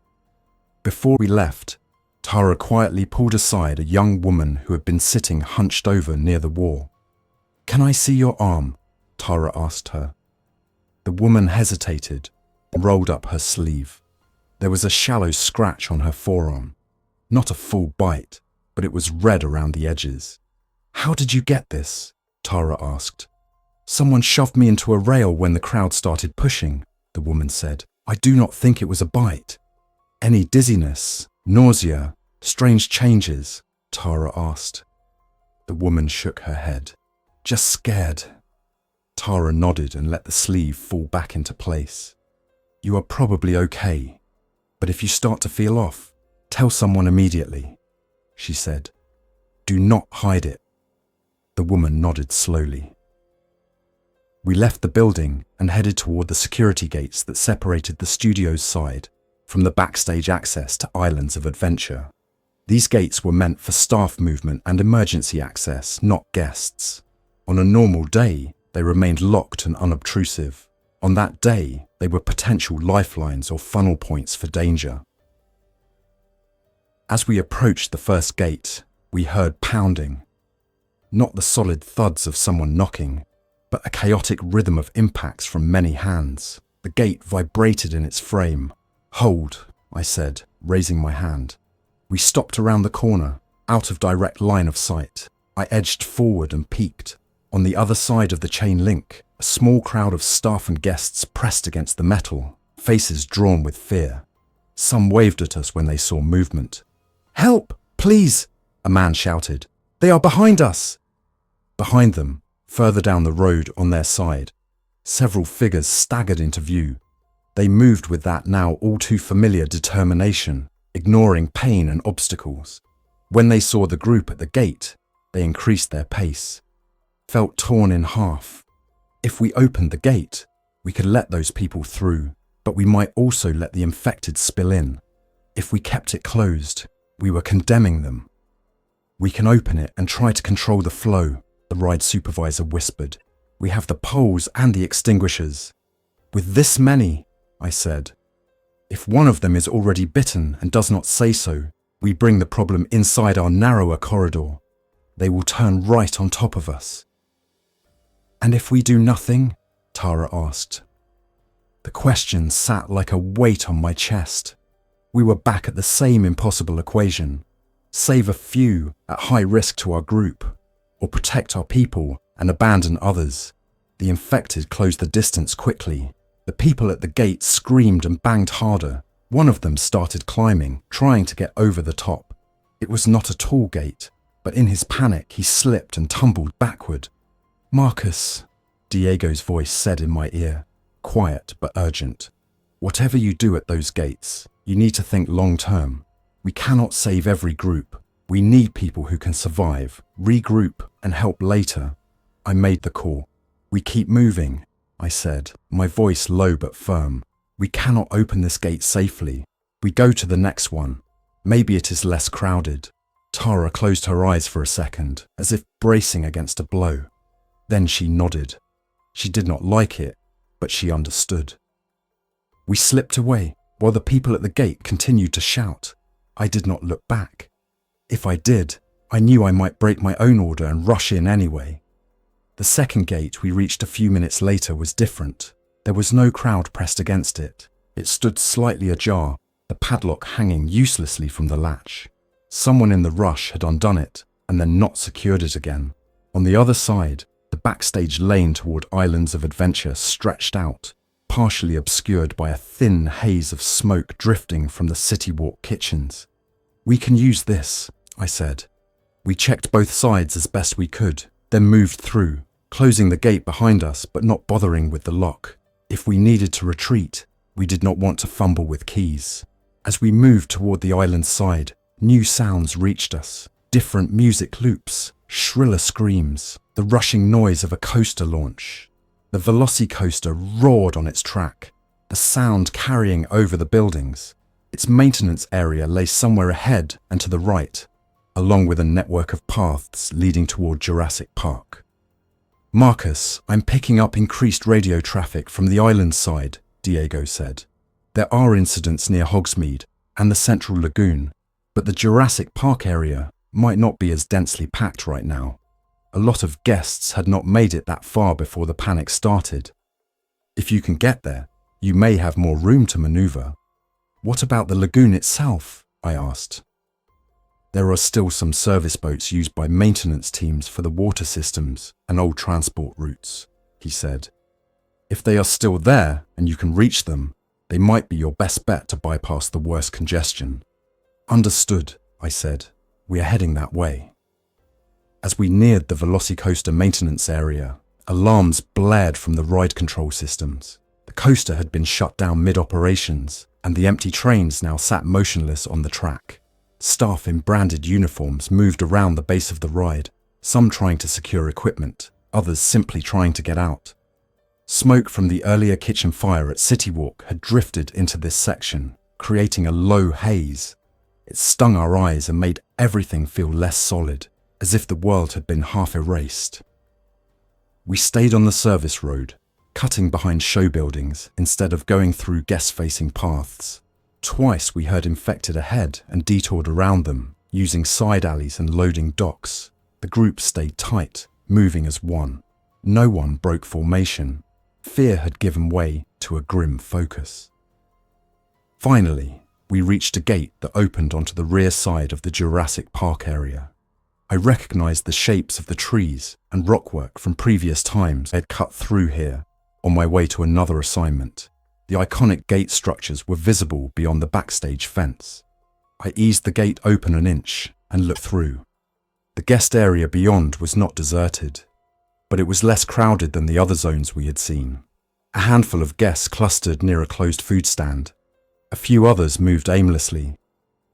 Before we left, Tara quietly pulled aside a young woman who had been sitting hunched over near the wall. "Can I see your arm?" Tara asked her. The woman hesitated and rolled up her sleeve. There was a shallow scratch on her forearm. Not a full bite, but it was red around the edges. "How did you get this?" Tara asked. "Someone shoved me into a rail when the crowd started pushing," the woman said. "I do not think it was a bite." "Any dizziness, nausea, strange changes?" Tara asked. The woman shook her head. "Just scared." Tara nodded and let the sleeve fall back into place. "You are probably okay, but if you start to feel off, tell someone immediately," she said. "Do not hide it." The woman nodded slowly. We left the building and headed toward the security gates that separated the studio's side from the backstage access to Islands of Adventure. These gates were meant for staff movement and emergency access, not guests. On a normal day, they remained locked and unobtrusive. On that day, they were potential lifelines or funnel points for danger. As we approached the first gate, we heard pounding. Not the solid thuds of someone knocking, but a chaotic rhythm of impacts from many hands. The gate vibrated in its frame. "Hold," I said, raising my hand. We stopped around the corner, out of direct line of sight. I edged forward and peeked. On the other side of the chain link, a small crowd of staff and guests pressed against the metal, faces drawn with fear. Some waved at us when they saw movement. "Help, please!" a man shouted. "They are behind us!" Behind them, further down the road on their side, several figures staggered into view. They moved with that now all too familiar determination, ignoring pain and obstacles. When they saw the group at the gate, they increased their pace. Felt torn in half. If we opened the gate, we could let those people through, but we might also let the infected spill in. If we kept it closed, we were condemning them. "We can open it and try to control the flow," the ride supervisor whispered. "We have the poles and the extinguishers." "With this many," I said. "If one of them is already bitten and does not say so, we bring the problem inside our narrower corridor. They will turn right on top of us." "And if we do nothing?" Tara asked. The question sat like a weight on my chest. We were back at the same impossible equation. Save a few at high risk to our group, or protect our people and abandon others. The infected closed the distance quickly. The people at the gate screamed and banged harder. One of them started climbing, trying to get over the top. It was not a tall gate, but in his panic he slipped and tumbled backward. "Marcus," Diego's voice said in my ear, quiet but urgent. "Whatever you do at those gates, you need to think long term. We cannot save every group. We need people who can survive, regroup, and help later." I made the call. "We keep moving," I said, my voice low but firm. "We cannot open this gate safely. We go to the next one. Maybe it is less crowded." Tara closed her eyes for a second, as if bracing against a blow. Then she nodded. She did not like it, but she understood. We slipped away, while the people at the gate continued to shout. I did not look back. If I did, I knew I might break my own order and rush in anyway. The second gate we reached a few minutes later was different. There was no crowd pressed against it. It stood slightly ajar, the padlock hanging uselessly from the latch. Someone in the rush had undone it and then not secured it again. On the other side, the backstage lane toward Islands of Adventure stretched out, partially obscured by a thin haze of smoke drifting from the CityWalk kitchens. "We can use this," I said. We checked both sides as best we could, then moved through, closing the gate behind us but not bothering with the lock. If we needed to retreat, we did not want to fumble with keys. As we moved toward the island side, new sounds reached us. Different music loops, shriller screams, the rushing noise of a coaster launch. The Velocicoaster roared on its track, the sound carrying over the buildings. Its maintenance area lay somewhere ahead and to the right, along with a network of paths leading toward Jurassic Park. "Marcus, I'm picking up increased radio traffic from the island side," Diego said. "There are incidents near Hogsmeade and the Central Lagoon, but the Jurassic Park area might not be as densely packed right now. A lot of guests had not made it that far before the panic started. If you can get there, you may have more room to maneuver." "What about the lagoon itself?" I asked. "There are still some service boats used by maintenance teams for the water systems and old transport routes," he said. "If they are still there and you can reach them, they might be your best bet to bypass the worst congestion." "Understood," I said. "We are heading that way." As we neared the Velocicoaster maintenance area, alarms blared from the ride control systems. The coaster had been shut down mid-operations, and the empty trains now sat motionless on the track. Staff in branded uniforms moved around the base of the ride, some trying to secure equipment, others simply trying to get out. Smoke from the earlier kitchen fire at CityWalk had drifted into this section, creating a low haze. It stung our eyes and made everything feel less solid, as if the world had been half erased. We stayed on the service road, cutting behind show buildings instead of going through guest-facing paths. Twice we heard infected ahead and detoured around them, using side alleys and loading docks. The group stayed tight, moving as one. No one broke formation. Fear had given way to a grim focus. Finally, we reached a gate that opened onto the rear side of the Jurassic Park area. I recognized the shapes of the trees and rockwork from previous times I had cut through here on my way to another assignment. The iconic gate structures were visible beyond the backstage fence. I eased the gate open an inch and looked through. The guest area beyond was not deserted, but it was less crowded than the other zones we had seen. A handful of guests clustered near a closed food stand. A few others moved aimlessly.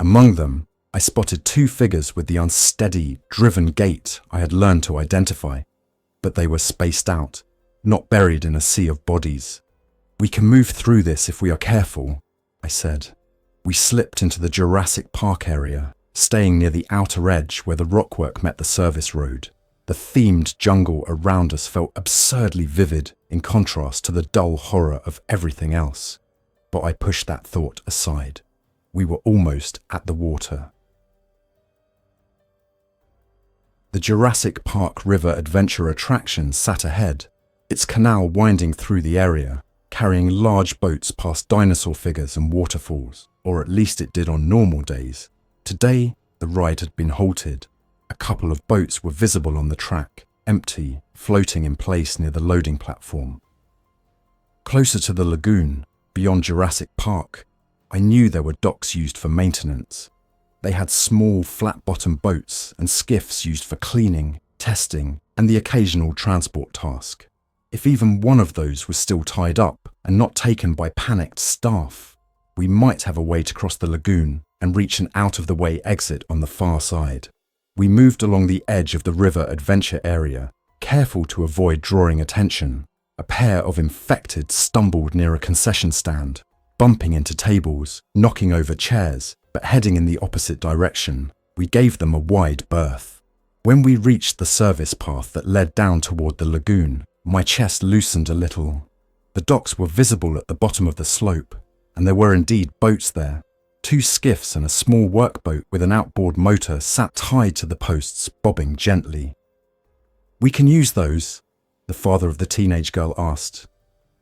Among them, I spotted two figures with the unsteady, driven gait I had learned to identify, but they were spaced out, not buried in a sea of bodies. "We can move through this if we are careful," I said. We slipped into the Jurassic Park area, staying near the outer edge where the rockwork met the service road. The themed jungle around us felt absurdly vivid in contrast to the dull horror of everything else. But I pushed that thought aside. We were almost at the water. The Jurassic Park River Adventure attraction sat ahead, its canal winding through the area, carrying large boats past dinosaur figures and waterfalls, or at least it did on normal days. Today, the ride had been halted. A couple of boats were visible on the track, empty, floating in place near the loading platform. Closer to the lagoon, beyond Jurassic Park, I knew there were docks used for maintenance. They had small, flat-bottomed boats and skiffs used for cleaning, testing, and the occasional transport task. If even one of those was still tied up and not taken by panicked staff, we might have a way to cross the lagoon and reach an out-of-the-way exit on the far side. We moved along the edge of the river adventure area, careful to avoid drawing attention. A pair of infected stumbled near a concession stand, bumping into tables, knocking over chairs, but heading in the opposite direction. We gave them a wide berth. When we reached the service path that led down toward the lagoon, my chest loosened a little. The docks were visible at the bottom of the slope, and there were indeed boats there. Two skiffs and a small workboat with an outboard motor sat tied to the posts, bobbing gently. "We can use those?" the father of the teenage girl asked.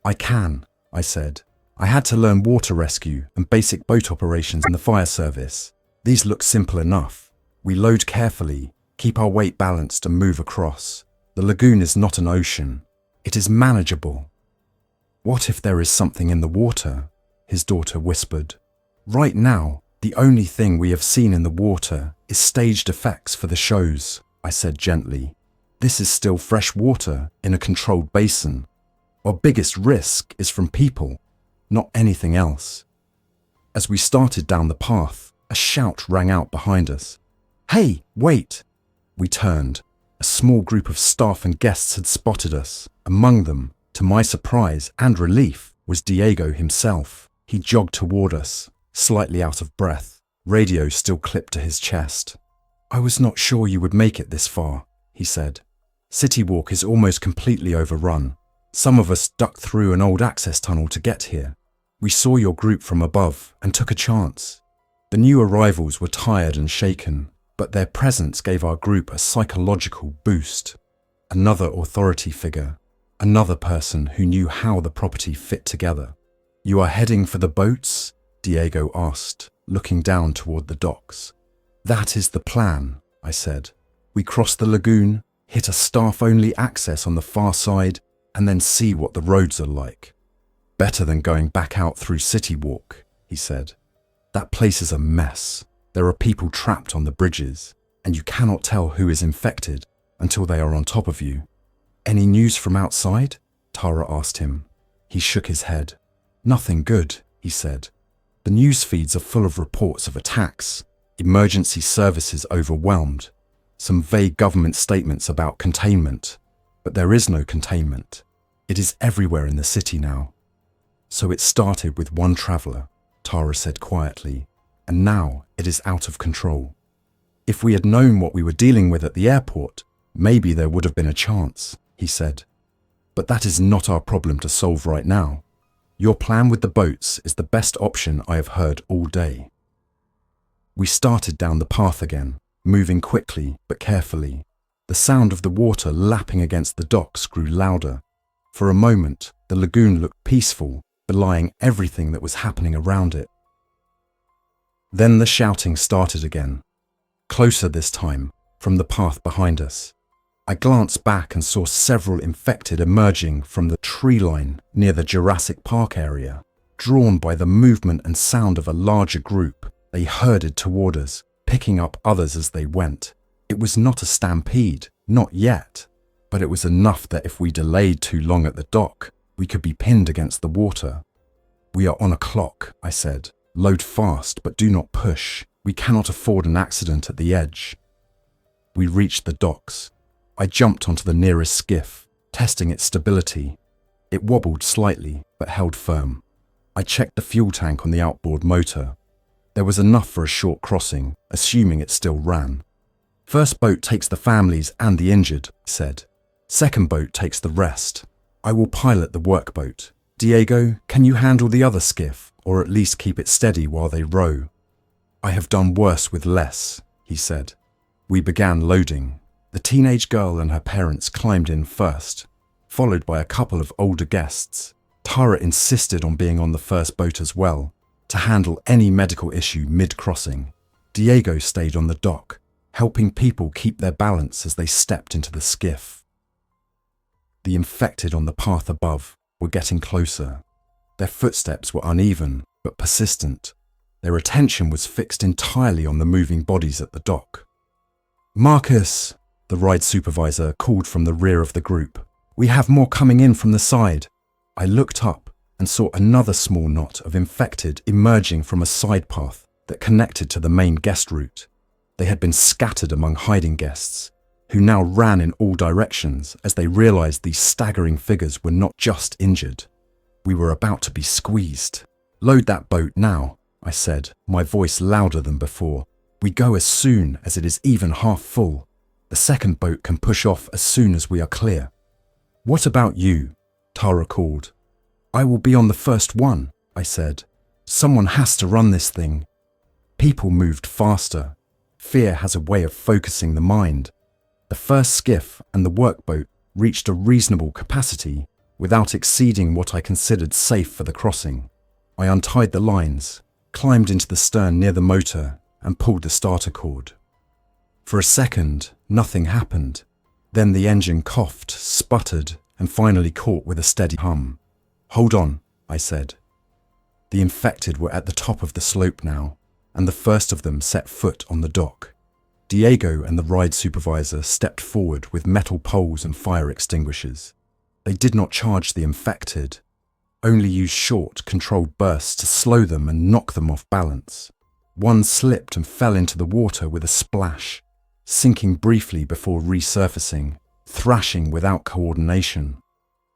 "I can," I said. "I had to learn water rescue and basic boat operations in the fire service. These look simple enough. We load carefully, keep our weight balanced and move across. The lagoon is not an ocean. It is manageable." "What if there is something in the water?" his daughter whispered. "Right now, the only thing we have seen in the water is staged effects for the shows," I said gently. "This is still fresh water in a controlled basin. Our biggest risk is from people, not anything else." As we started down the path, a shout rang out behind us. "Hey, wait!" We turned. A small group of staff and guests had spotted us. Among them, to my surprise and relief, was Diego himself. He jogged toward us, slightly out of breath, radio still clipped to his chest. "I was not sure you would make it this far," he said. "CityWalk is almost completely overrun. Some of us ducked through an old access tunnel to get here. We saw your group from above and took a chance." The new arrivals were tired and shaken, but their presence gave our group a psychological boost. Another authority figure, another person who knew how the property fit together. "You are heading for the boats?" Diego asked, looking down toward the docks. "That is the plan," I said. "We cross the lagoon, hit a staff-only access on the far side, and then see what the roads are like." "Better than going back out through CityWalk," he said. "That place is a mess. There are people trapped on the bridges, and you cannot tell who is infected until they are on top of you." "Any news from outside?" Tara asked him. He shook his head. "Nothing good," he said. "The news feeds are full of reports of attacks, emergency services overwhelmed, some vague government statements about containment, but there is no containment. It is everywhere in the city now." "So it started with one traveller," Tara said quietly, "and now it is out of control. If we had known what we were dealing with at the airport, maybe there would have been a chance," he said. But that is not our problem to solve right now. Your plan with the boats is the best option I have heard all day. We started down the path again, moving quickly but carefully. The sound of the water lapping against the docks grew louder. For a moment, the lagoon looked peaceful, belying everything that was happening around it. Then the shouting started again, closer this time, from the path behind us. I glanced back and saw several infected emerging from the tree line near the Jurassic Park area. Drawn by the movement and sound of a larger group, they herded toward us, picking up others as they went. It was not a stampede, not yet, but it was enough that if we delayed too long at the dock, we could be pinned against the water. "We are on a clock," I said. "Load fast, but do not push. We cannot afford an accident at the edge." We reached the docks. I jumped onto the nearest skiff, testing its stability. It wobbled slightly, but held firm. I checked the fuel tank on the outboard motor. There was enough for a short crossing, assuming it still ran. "First boat takes the families and the injured," I said. "Second boat takes the rest. I will pilot the workboat. Diego, can you handle the other skiff, or at least keep it steady while they row?" "I have done worse with less," he said. We began loading. The teenage girl and her parents climbed in first, followed by a couple of older guests. Tara insisted on being on the first boat as well, to handle any medical issue mid-crossing. Diego stayed on the dock, helping people keep their balance as they stepped into the skiff. The infected on the path above were getting closer. Their footsteps were uneven, but persistent. Their attention was fixed entirely on the moving bodies at the dock. "Marcus," the ride supervisor called from the rear of the group. "We have more coming in from the side." I looked up and saw another small knot of infected emerging from a side path that connected to the main guest route. They had been scattered among hiding guests, who now ran in all directions as they realized these staggering figures were not just injured. We were about to be squeezed. "Load that boat now," I said, my voice louder than before. "We go as soon as it is even half full. The second boat can push off as soon as we are clear." "What about you?" Tara called. "I will be on the first one," I said. "Someone has to run this thing." People moved faster. Fear has a way of focusing the mind. The first skiff and the workboat reached a reasonable capacity without exceeding what I considered safe for the crossing. I untied the lines, climbed into the stern near the motor, and pulled the starter cord. For a second, nothing happened. Then the engine coughed, sputtered, and finally caught with a steady hum. "Hold on," I said. The infected were at the top of the slope now, and the first of them set foot on the dock. Diego and the ride supervisor stepped forward with metal poles and fire extinguishers. They did not charge the infected, only used short, controlled bursts to slow them and knock them off balance. One slipped and fell into the water with a splash, sinking briefly before resurfacing, thrashing without coordination.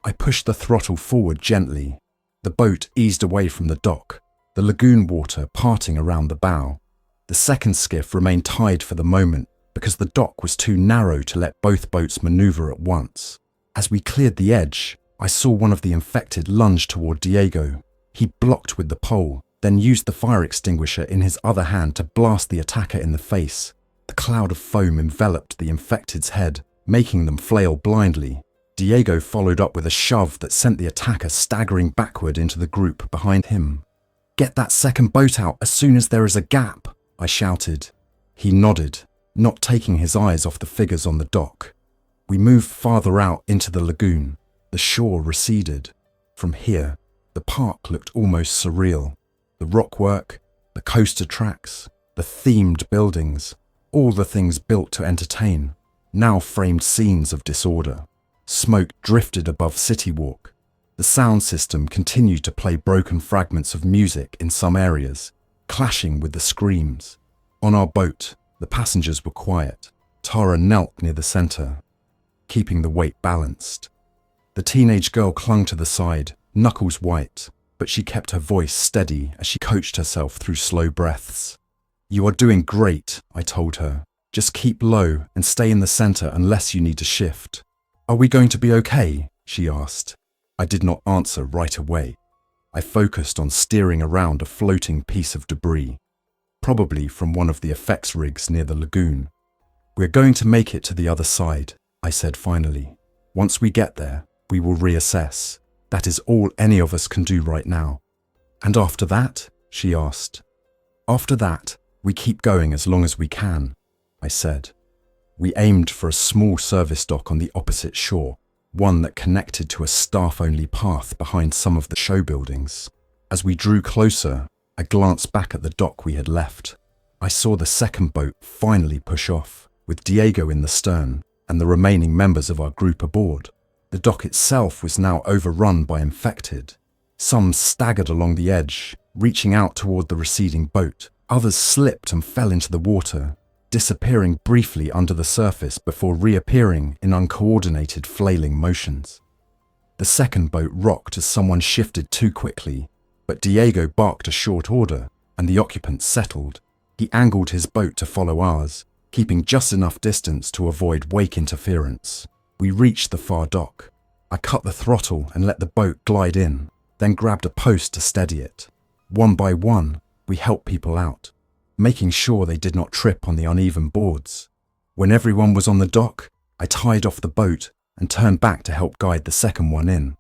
I pushed the throttle forward gently. The boat eased away from the dock, the lagoon water parting around the bow. The second skiff remained tied for the moment because the dock was too narrow to let both boats maneuver at once. As we cleared the edge, I saw one of the infected lunge toward Diego. He blocked with the pole, then used the fire extinguisher in his other hand to blast the attacker in the face. The cloud of foam enveloped the infected's head, making them flail blindly. Diego followed up with a shove that sent the attacker staggering backward into the group behind him. "Get that second boat out as soon as there is a gap," I shouted. He nodded, not taking his eyes off the figures on the dock. We moved farther out into the lagoon. The shore receded. From here, the park looked almost surreal. The rockwork, the coaster tracks, the themed buildings, all the things built to entertain, now framed scenes of disorder. Smoke drifted above CityWalk. The sound system continued to play broken fragments of music in some areas, clashing with the screams. On our boat, the passengers were quiet. Tara knelt near the center, keeping the weight balanced. The teenage girl clung to the side, knuckles white, but she kept her voice steady as she coached herself through slow breaths. "You are doing great," I told her. "Just keep low and stay in the center unless you need to shift." "Are we going to be okay?" she asked. I did not answer right away. I focused on steering around a floating piece of debris, probably from one of the effects rigs near the lagoon. We're going to make it to the other side, I said finally. Once we get there, we will reassess. That is all any of us can do right now. And after that? She asked. After that, we keep going as long as we can, I said. We aimed for a small service dock on the opposite shore, one that connected to a staff-only path behind some of the show buildings. As we drew closer, I glanced back at the dock we had left. I saw the second boat finally push off, with Diego in the stern and the remaining members of our group aboard. The dock itself was now overrun by infected. Some staggered along the edge, reaching out toward the receding boat. Others slipped and fell into the water, disappearing briefly under the surface before reappearing in uncoordinated flailing motions. The second boat rocked as someone shifted too quickly, but Diego barked a short order and the occupants settled. He angled his boat to follow ours, keeping just enough distance to avoid wake interference. We reached the far dock. I cut the throttle and let the boat glide in, then grabbed a post to steady it. One by one, we helped people out, making sure they did not trip on the uneven boards. When everyone was on the dock, I tied off the boat and turned back to help guide the second one in.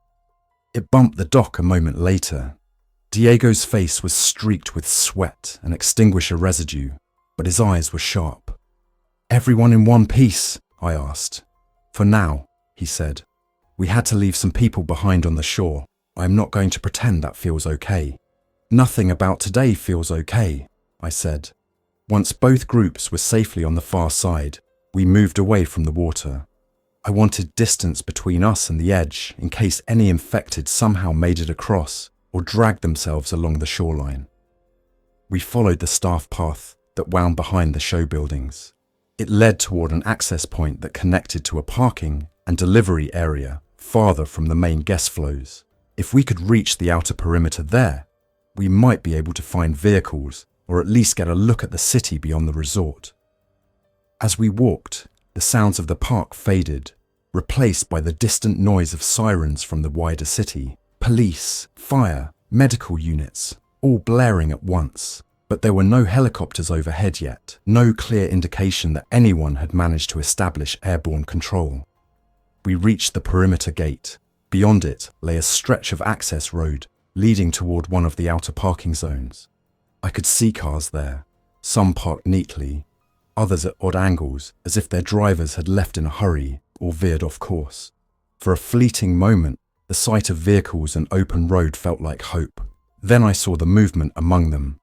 It bumped the dock a moment later. Diego's face was streaked with sweat and extinguisher residue, but his eyes were sharp. Everyone in one piece? I asked. For now, he said. We had to leave some people behind on the shore. I am not going to pretend that feels okay. Nothing about today feels okay, I said. Once both groups were safely on the far side, we moved away from the water. I wanted distance between us and the edge in case any infected somehow made it across or dragged themselves along the shoreline. We followed the staff path that wound behind the show buildings. It led toward an access point that connected to a parking and delivery area farther from the main guest flows. If we could reach the outer perimeter there, we might be able to find vehicles or at least get a look at the city beyond the resort. As we walked, the sounds of the park faded, replaced by the distant noise of sirens from the wider city. Police, fire, medical units, all blaring at once. But there were no helicopters overhead yet, no clear indication that anyone had managed to establish airborne control. We reached the perimeter gate. Beyond it lay a stretch of access road leading toward one of the outer parking zones. I could see cars there, some parked neatly, others at odd angles as if their drivers had left in a hurry or veered off course. For a fleeting moment, the sight of vehicles and open road felt like hope. Then I saw the movement among them.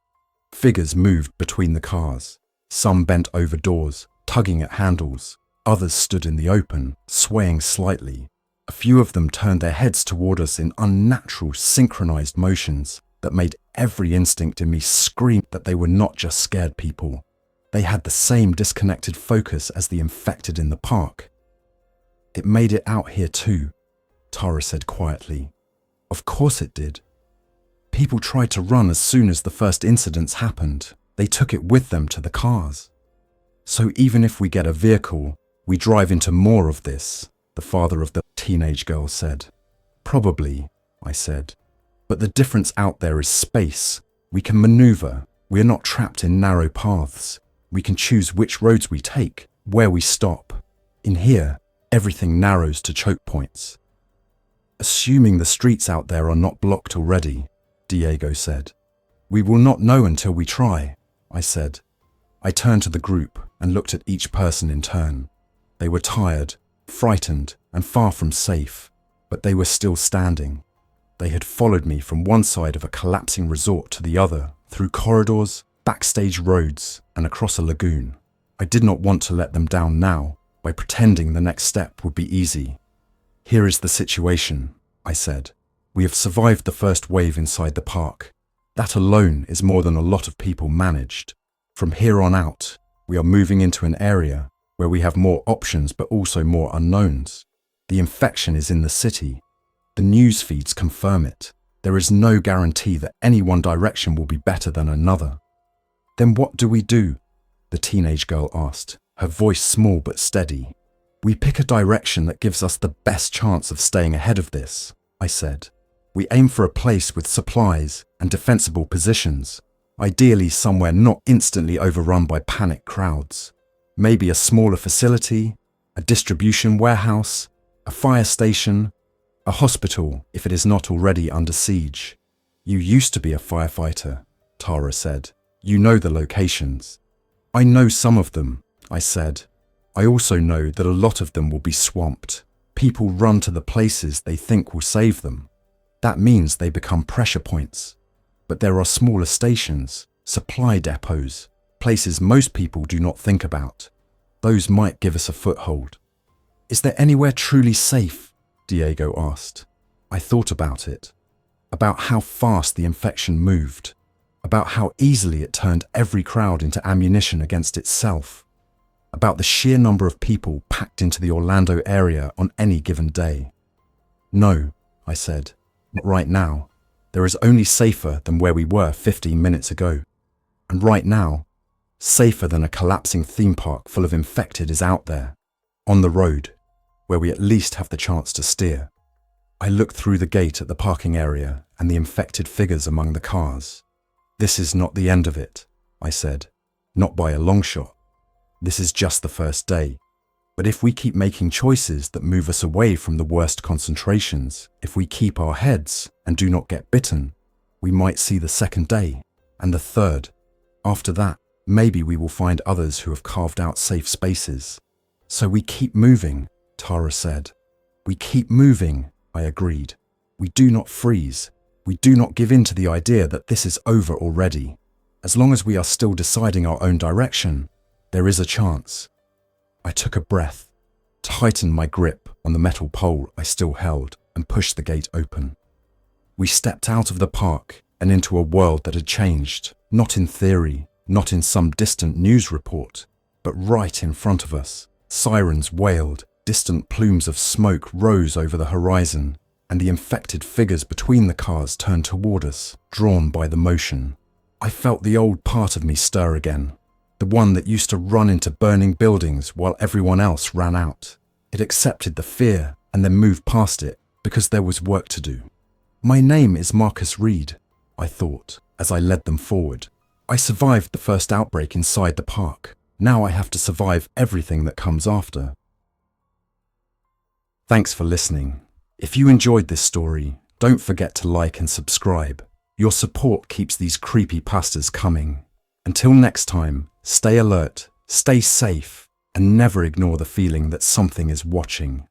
Figures moved between the cars. Some bent over doors, tugging at handles. Others stood in the open, swaying slightly. A few of them turned their heads toward us in unnatural, synchronized motions that made every instinct in me scream that they were not just scared people. They had the same disconnected focus as the infected in the park. It made it out here too, Tara said quietly. Of course it did. People tried to run as soon as the first incidents happened. They took it with them to the cars. So even if we get a vehicle, we drive into more of this, the father of the teenage girl said. Probably, I said. But the difference out there is space. We can maneuver. We are not trapped in narrow paths. We can choose which roads we take, where we stop. In here, everything narrows to choke points. Assuming the streets out there are not blocked already, Diego said. We will not know until we try, I said. I turned to the group and looked at each person in turn. They were tired, frightened, and far from safe, but they were still standing. They had followed me from one side of a collapsing resort to the other, through corridors, backstage roads, and across a lagoon. I did not want to let them down now by pretending the next step would be easy. Here is the situation, I said. We have survived the first wave inside the park. That alone is more than a lot of people managed. From here on out, we are moving into an area where we have more options but also more unknowns. The infection is in the city. The news feeds confirm it. There is no guarantee that any one direction will be better than another. Then what do we do? The teenage girl asked, her voice small but steady. We pick a direction that gives us the best chance of staying ahead of this, I said. We aim for a place with supplies and defensible positions, ideally somewhere not instantly overrun by panic crowds. Maybe a smaller facility, a distribution warehouse, a fire station, a hospital if it is not already under siege. You used to be a firefighter, Tara said. You know the locations. I know some of them, I said. I also know that a lot of them will be swamped. People run to the places they think will save them. That means they become pressure points. But there are smaller stations, supply depots, places most people do not think about. Those might give us a foothold. Is there anywhere truly safe? Diego asked. I thought about it. About how fast the infection moved. About how easily it turned every crowd into ammunition against itself. About the sheer number of people packed into the Orlando area on any given day. No, I said, not right now. There is only safer than where we were 15 minutes ago. And right now, safer than a collapsing theme park full of infected is out there, on the road, where we at least have the chance to steer. I looked through the gate at the parking area and the infected figures among the cars. This is not the end of it, I said, not by a long shot. This is just the first day. But if we keep making choices that move us away from the worst concentrations, if we keep our heads and do not get bitten, we might see the second day and the third. After that, maybe we will find others who have carved out safe spaces. So we keep moving, Tara said. We keep moving, I agreed. We do not freeze. We do not give in to the idea that this is over already. As long as we are still deciding our own direction, there is a chance. I took a breath, tightened my grip on the metal pole I still held, and pushed the gate open. We stepped out of the park and into a world that had changed, not in theory, not in some distant news report, but right in front of us. Sirens wailed, distant plumes of smoke rose over the horizon, and the infected figures between the cars turned toward us, drawn by the motion. I felt the old part of me stir again. The one that used to run into burning buildings while everyone else ran out. It accepted the fear and then moved past it because there was work to do. My name is Marcus Reed, I thought, as I led them forward. I survived the first outbreak inside the park. Now I have to survive everything that comes after. Thanks for listening. If you enjoyed this story, don't forget to like and subscribe. Your support keeps these creepypastas coming. Until next time, stay alert, stay safe, and never ignore the feeling that something is watching.